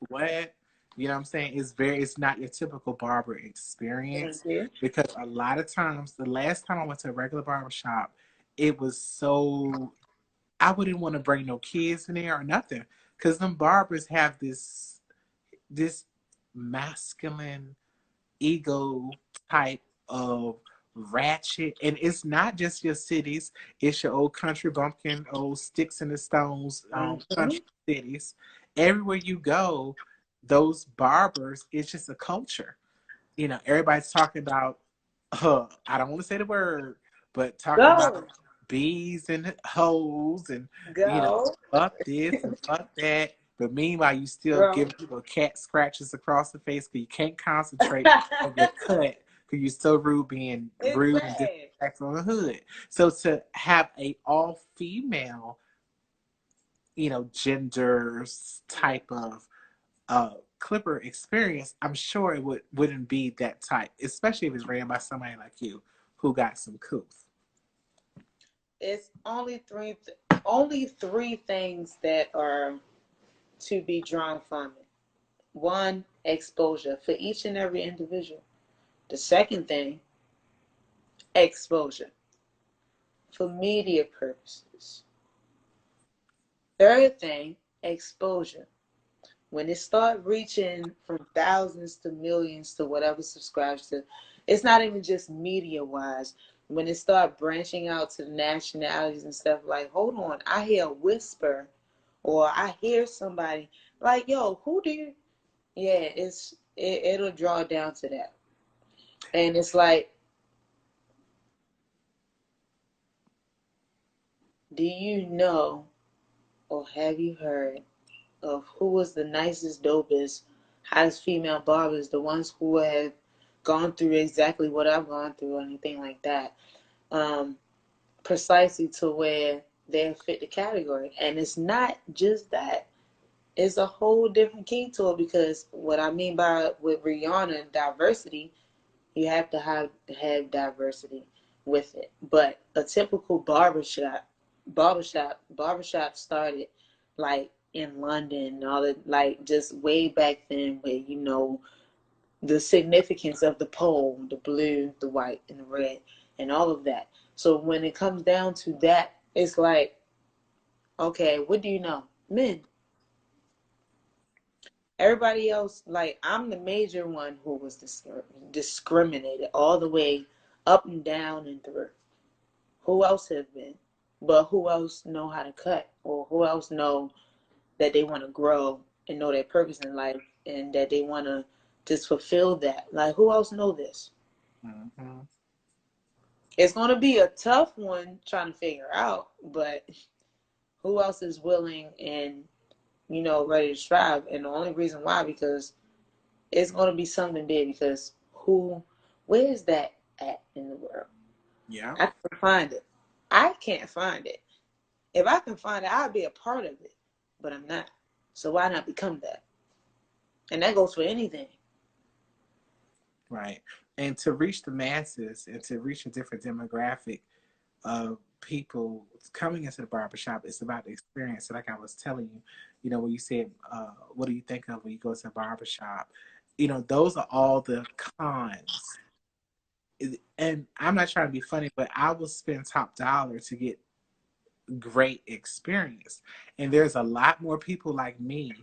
What? You know what I'm saying? It's not your typical barber Thank experience, you. because a lot of times, the last time I went to a regular barber shop, it was so, I wouldn't want to bring no kids in there or nothing, because them barbers have this masculine ego type of ratchet, and it's not just your cities, it's your old country bumpkin, old sticks and the stones, Mm-hmm. country cities. Everywhere you go, those barbers, it's just a culture. Everybody's talking about, I don't want to say the word, but talking Go. about bees and hoes and, Go. fuck this and fuck that. But meanwhile, you still Bro. giving people cat scratches across the face because you can't concentrate on your cut because you're so rude, being It's rude and bad. disrespectful in the hood. So to have a all female, genders type of Clipper experience, I'm sure wouldn't be that type, especially if it's ran by somebody like you who got some couth. It's only three things that are to be drawn from it. One, exposure for each and every individual. The second thing, exposure for media purposes. Third thing, exposure. When it start reaching from thousands to millions to whatever subscribes to, it's not even just media wise. When it start branching out to the nationalities and stuff, like, hold on, I hear a whisper, or I hear somebody like, yo, who do you? Yeah, it'll draw down to that, and it's like, do you know or have you heard of who was the nicest, dopest, hottest female barbers, the ones who have gone through exactly what I've gone through or anything like that, precisely to where they fit the category. And it's not just that. It's a whole different key to it, because what I mean by with Rihanna diversity, you have to have diversity with it. But a typical barbershop started like in London and all that, like just way back then, where the significance of the pole, the blue, the white, and the red, and all of that. So when it comes down to that, it's like, okay, what do you know? Men. Everybody else, like, I'm the major one who was discriminated all the way up and down and through. Who else have been? But who else know how to cut? Or who else know that they want to grow and know their purpose in life and that they want to just fulfill that. Like, who else know this? Mm-hmm. It's going to be a tough one trying to figure out, but who else is willing and, you know, ready to strive? And the only reason why, because it's going to be something big, because where is that at in the world? Yeah. I can find it. I can't find it. If I can find it, I'll be a part of it, but I'm not. So why not become that? And that goes for anything. Right. And to reach the masses and to reach a different demographic of people coming into the barbershop, it's about the experience. Like I was telling you, you know, when you said, what do you think of when you go to a barbershop? You know, those are all the cons. And I'm not trying to be funny, but I will spend top dollar to get great experience. And there's a lot more people like me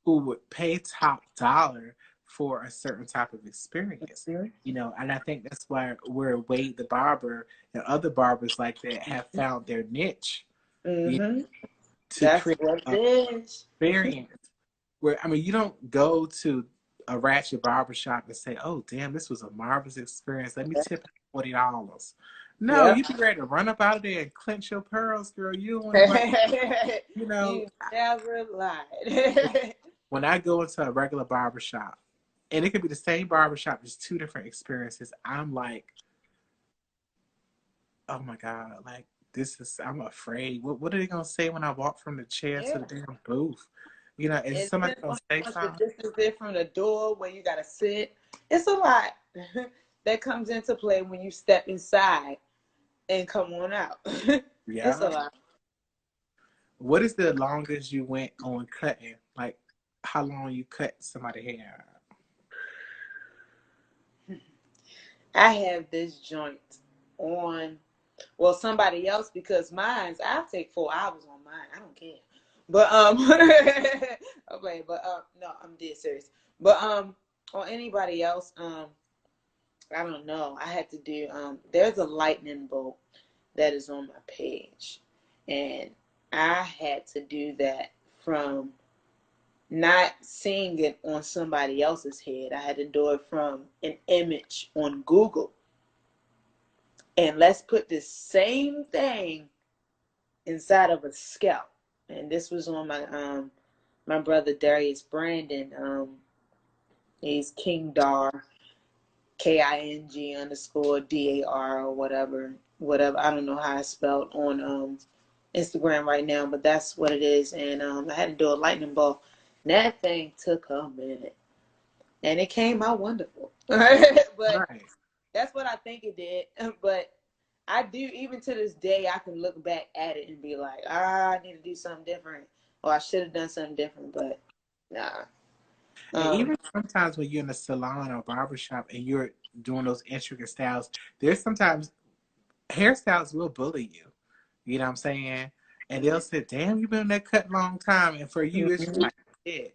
who would pay top dollar for a certain type of experience. You know, and I think that's where Wade the barber and other barbers like that have found their niche, you know, Mm-hmm. to That's create what an it is. experience where, I mean, you don't go to a ratchet barbershop and say, oh, damn, this was a marvelous experience. Let me tip $40. No, Yep. you be ready to run up out of there and clench your pearls, girl. You don't want to, you know. You never lied. When I go into a regular barbershop, and it could be the same barbershop, just two different experiences, I'm like, oh my God, like, I'm afraid. What are they going to say when I walk from the chair to Yeah. the damn booth? You know, is It's somebody just going how to say much the something? distance is from the door where you gotta sit. It's a lot that comes into play when you step inside and come on out. It's a Yeah. lot. What is the longest you went on cutting? Like, how long you cut somebody's hair? I have this joint on, well, somebody else, because mine's, I'll take 4 hours on mine. I don't care. But okay, but no, I'm dead serious. But on anybody else, I don't know. I had to do there's a lightning bolt that is on my page. And I had to do that from not seeing it on somebody else's head. I had to do it from an image on Google. And let's put this same thing inside of a scalp. And this was on my brother Darius Brandon. He's King Dar, KING_DAR or whatever. I don't know how it's spelled on Instagram right now, but that's what it is. And I had to do a lightning bolt. And that thing took a minute, and it came out wonderful. But Right. that's what I think it did. But I do, even to this day, I can look back at it and be like, I need to do something different, or I should have done something different. But nah. And even sometimes when you're in a salon or barbershop and you're doing those intricate styles, there's sometimes hairstyles will bully you. You know what I'm saying? And they'll say, damn, you've been in that cut long time. And for you, it's just like, yeah.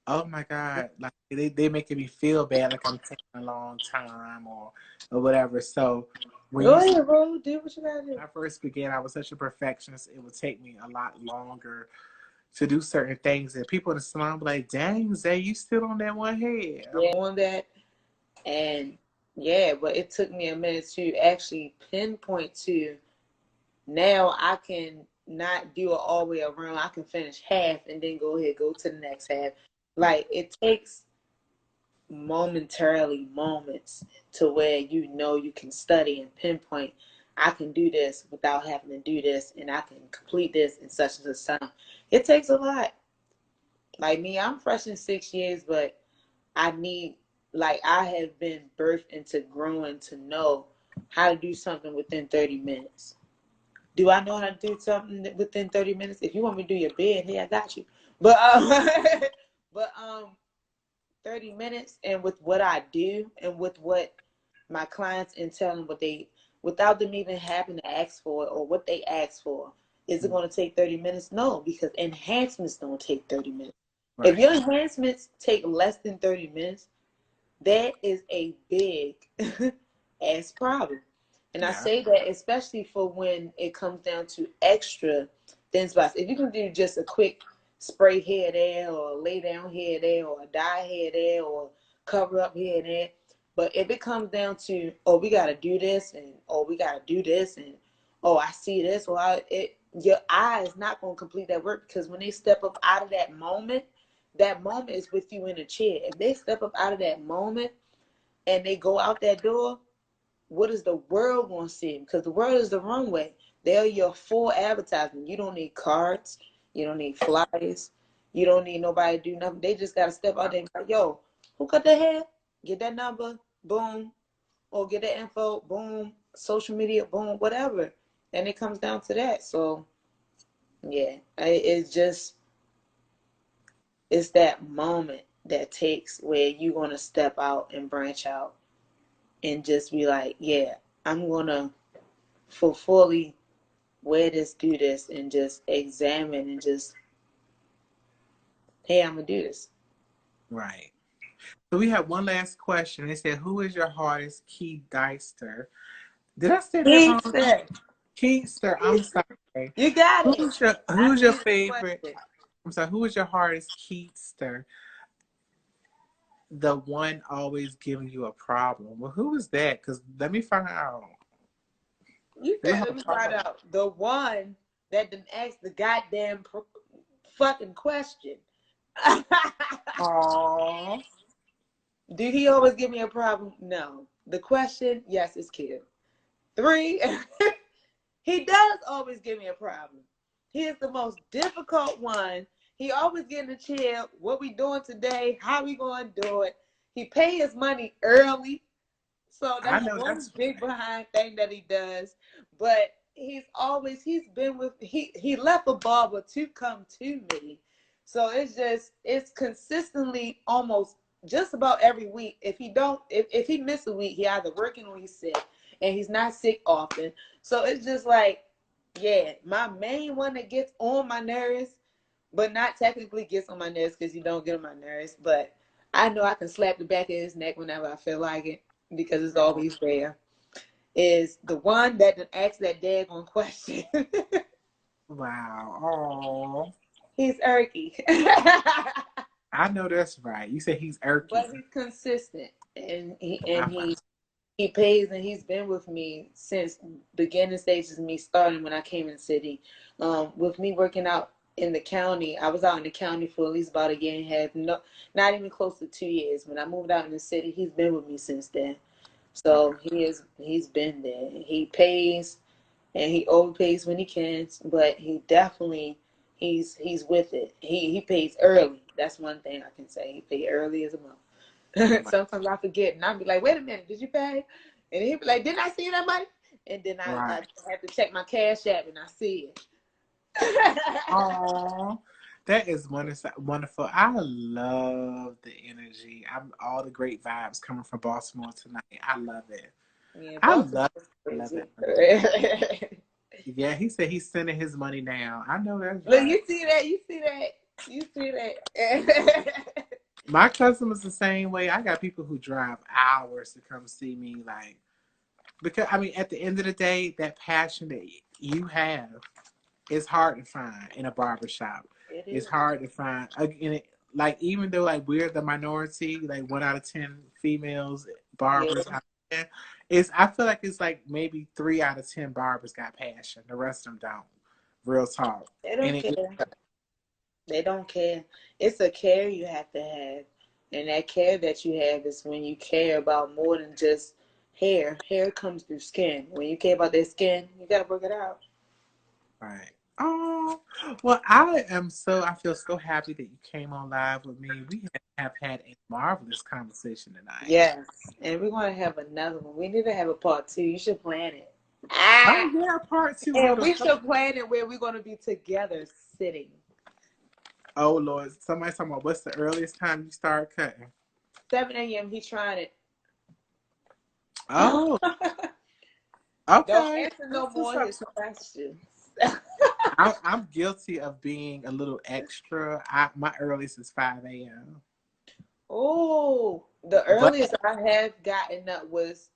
Oh my God. Like they making me feel bad, like I'm taking a long time or whatever. So when Go you ahead, bro. Do what you gotta do. when I first began, I was such a perfectionist. It would take me a lot longer to do certain things. And people in the salon be like, dang, Zay, you still on that one head. Yeah, on that. And yeah, but it took me a minute to actually pinpoint to, now I can not do it all the way around. I can finish half and then go to the next half. Like, it takes moments to where you know you can study and pinpoint, I can do this without having to do this, and I can complete this in such and such time. It takes a lot. Like me, I'm fresh in 6 years, but I need, like, I have been birthed into growing to know how to do something within 30 minutes. Do I know how to do something within 30 minutes? If you want me to do your bed, hey, I got you. But but 30 minutes, and with what I do and with what my clients and tell them what they, without them even having to ask for it or what they ask for, is it going to take 30 minutes? No, because enhancements don't take 30 minutes. If Right. your enhancements take less than 30 minutes, that is a big ass problem. And I Yeah. say that especially for when it comes down to extra thin spots. If you can do just a quick spray here there, or lay down here there, or dye here there, or cover up here and there. But if it comes down to, oh, we got to do this, and oh, we got to do this, and oh, I see this, well, your eye is not going to complete that work, because when they step up out of that moment is with you in a chair. If they step up out of that moment and they go out that door, what is the world going to see? Because the world is the runway. They're your full advertisement. You don't need cards. You don't need flyers. You don't need nobody to do nothing. They just got to step out there and be like, yo, who cut the hair? Get that number, boom. Or get that info, boom. Social media, boom, whatever. And it comes down to that. So, yeah, it's that moment that takes where you're going to step out and branch out and just be like, yeah, I'm going to fully wear this, do this, and just examine and just, hey, I'm going to do this. Right. So we have one last question. They said, who is your hardest key dicer? Did I say that wrong? Keister. I'm sorry. You got it. Who's your favorite? I'm sorry. Who is your hardest keister? The one always giving you a problem. Well, who is that? Because let me find out. You said let me find out. The one that didn't ask the goddamn fucking question. Aww. Do he always give me a problem? No. The question, yes, it's Kid. 3, he does always give me a problem. He is the most difficult one. He always get in the chair. What we doing today? How we going to do it? He pay his money early. So that's one big behind thing that he does. But he left a barber to come to me. So it's consistently almost just about every week. If he miss a week, he either working or he's sick. And he's not sick often. So it's just like, yeah, my main one that gets on my nerves, but not technically gets on my nerves because you don't get on my nerves. But I know I can slap the back of his neck whenever I feel like it because it's always there. Is the one that asks that daggone question. Wow. Aww. He's irky. I know that's right. You said he's irky. But he's consistent. And he pays, and he's been with me since beginning stages of me starting when I came in the city. With me working out in the county, I was out in the county for at least about a year and a half. No, not even close to 2 years. When I moved out in the city, he's been with me since then. So he's been there. He pays, and he overpays when he can, but he definitely he's with it. He pays early. That's one thing I can say. He paid early as a month. Sometimes I forget, and I'll be like, wait a minute, did you pay? And he'll be like, didn't I see that money? And then I have to check my Cash App, and I see it. Aww. That is wonderful. I love the energy. All the great vibes coming from Baltimore tonight. I love it. Yeah, I love it. Yeah, he said he's sending his money now. I know that's Look, right. You see that. My customer's the same way. I got people who drive hours to come see me, because I mean, at the end of the day, that passion that you have is hard to find in a barbershop. It's hard to find. Even though we're the minority, 1 out of 10 females barbers. Yeah. I feel like it's maybe 3 out of 10 barbers got passion. The rest of them don't. Real talk. They don't care. They don't care. It's a care you have to have. And that care that you have is when you care about more than just hair. Hair comes through skin. When you care about their skin, you got to work it out. Right. Oh, well, I feel so happy that you came on live with me. We have had a marvelous conversation tonight. Yes. And we're going to have another one. We need to have a part 2. You should plan it. Oh, yeah, part 2. And we should plan it where we're going to be together sitting. Oh, Lord. Somebody's talking about what's the earliest time you start cutting? 7 a.m. He's trying it. Oh. Okay. Don't answer no more his questions. I'm guilty of being a little extra. My earliest is 5 a.m. Oh, the earliest I have gotten up was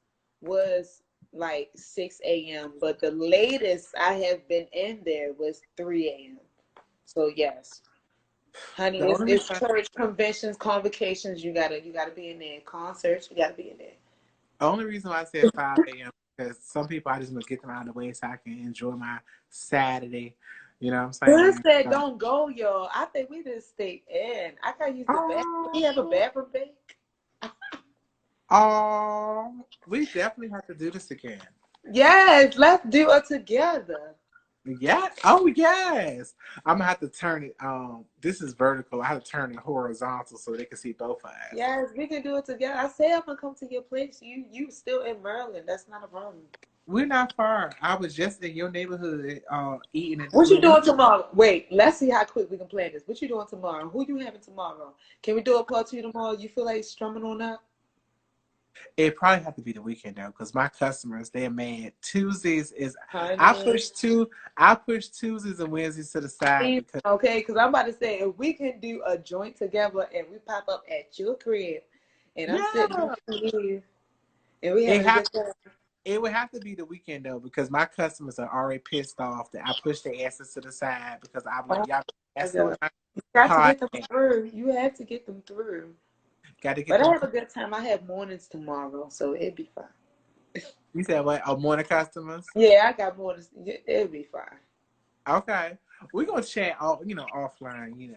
6 a.m. But the latest I have been in there was 3 a.m. So yes. Honey, The only it's reason, church conventions, convocations. You gotta be in there. Concerts, you gotta be in there. only reason why I said 5 a.m. because some people I just want to get them out of the way so I can enjoy my Saturday. You know what I'm Chris saying? said, "Don't go, y'all." I think we just stay in. I gotta use the bathroom. We have a Oh, bathroom break. oh, we definitely have to do this again. Yes, let's do it together. Yeah. Oh, yes. I'm gonna have to turn it. This is vertical. I have to turn it horizontal so they can see both of us. Yes, we can do it together. I say I'm gonna come to your place. You still in Maryland? That's not a problem. We're not far. I was just in your neighborhood, eating at the What you Blue. doing tomorrow? Wait, let's see how quick we can plan this. What you doing tomorrow? Who you having tomorrow? Can we do a part two tomorrow? You feel like strumming on that? It probably have to be the weekend though, because my customers they're mad. Tuesdays is I Honey, push two. I push Tuesdays and Wednesdays to the side please, because okay, because I'm about to say if we can do a joint together and we pop up at your crib and I'm sitting yeah, on you and we it having a have good time. it would have to be the weekend though, because my customers are already pissed off that I push their asses to the side because I'm like Oh y'all my messing God. with my You got to get them podcast. through. You have to get them through. Got to get But I them. have a good time. I have mornings tomorrow, so it'd be fine. You said what? Oh, morning customers. Yeah, I got mornings. It'll be fine. Okay, we're gonna chat all offline.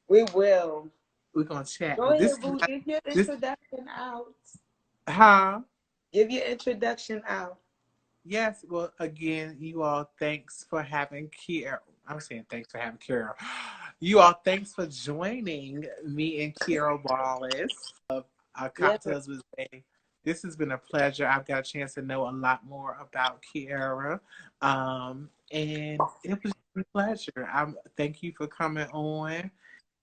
We will. We're gonna chat. Go But this ahead, is boo. not Give your this. introduction out. Huh? Give your introduction out. Yes, well, again, you all, thanks for having Kierra. I'm saying thanks for having Kierra. You all, thanks for joining me and Kierra Wallace of Yeah. Cocktailz with Zaye. This has been a pleasure. I've got a chance to know a lot more about Kierra, and it was a pleasure. Thank you for coming on,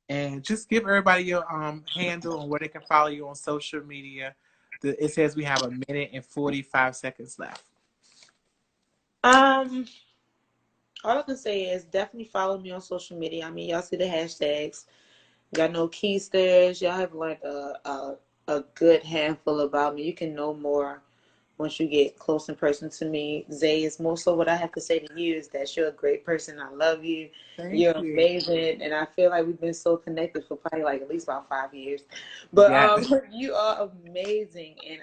and just give everybody your handle and where they can follow you on social media. It says we have 1 minute and 45 seconds left. Um, all I can say is definitely follow me on social media. I mean, y'all see the hashtags. Y'all know keysters. Y'all have learned a good handful about me. You can know more once you get close in person to me. Zay, is more so what I have to say to you is that you're a great person. I love you. Thank You're you. amazing. And I feel like we've been so connected for probably like at least about 5 years. But Yeah. you are amazing. And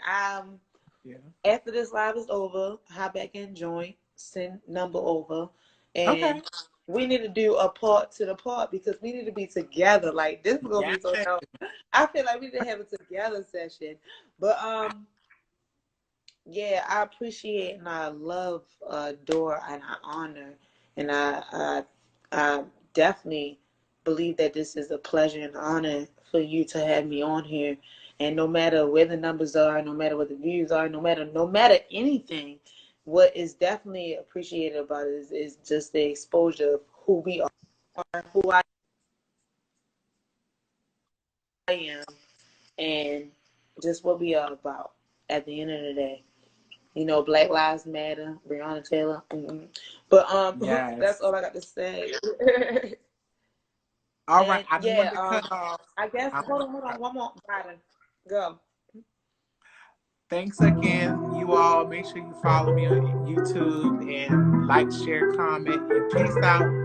Yeah. after this live is over, hop back and join, send number over. And Okay. we need to do a part to the part because we need to be together. Like this is gonna Yeah. be so dope. I feel like we need to have a together session. But yeah, I appreciate and I love, adore, and I honor, and I definitely believe that this is a pleasure and honor for you to have me on here. And no matter where the numbers are, no matter what the views are, no matter anything, what is definitely appreciated about it is just the exposure of who we are, who I am, and just what we are about at the end of the day. Black Lives Matter, Breonna Taylor. Mm-mm. But that's Yes. all I got to say. All right. And I don't want yeah, to cut off. I guess I hold want on, to cut. one more, Biden. Go. Thanks again, you all. Make sure you follow me on YouTube and like, share, comment, and peace out.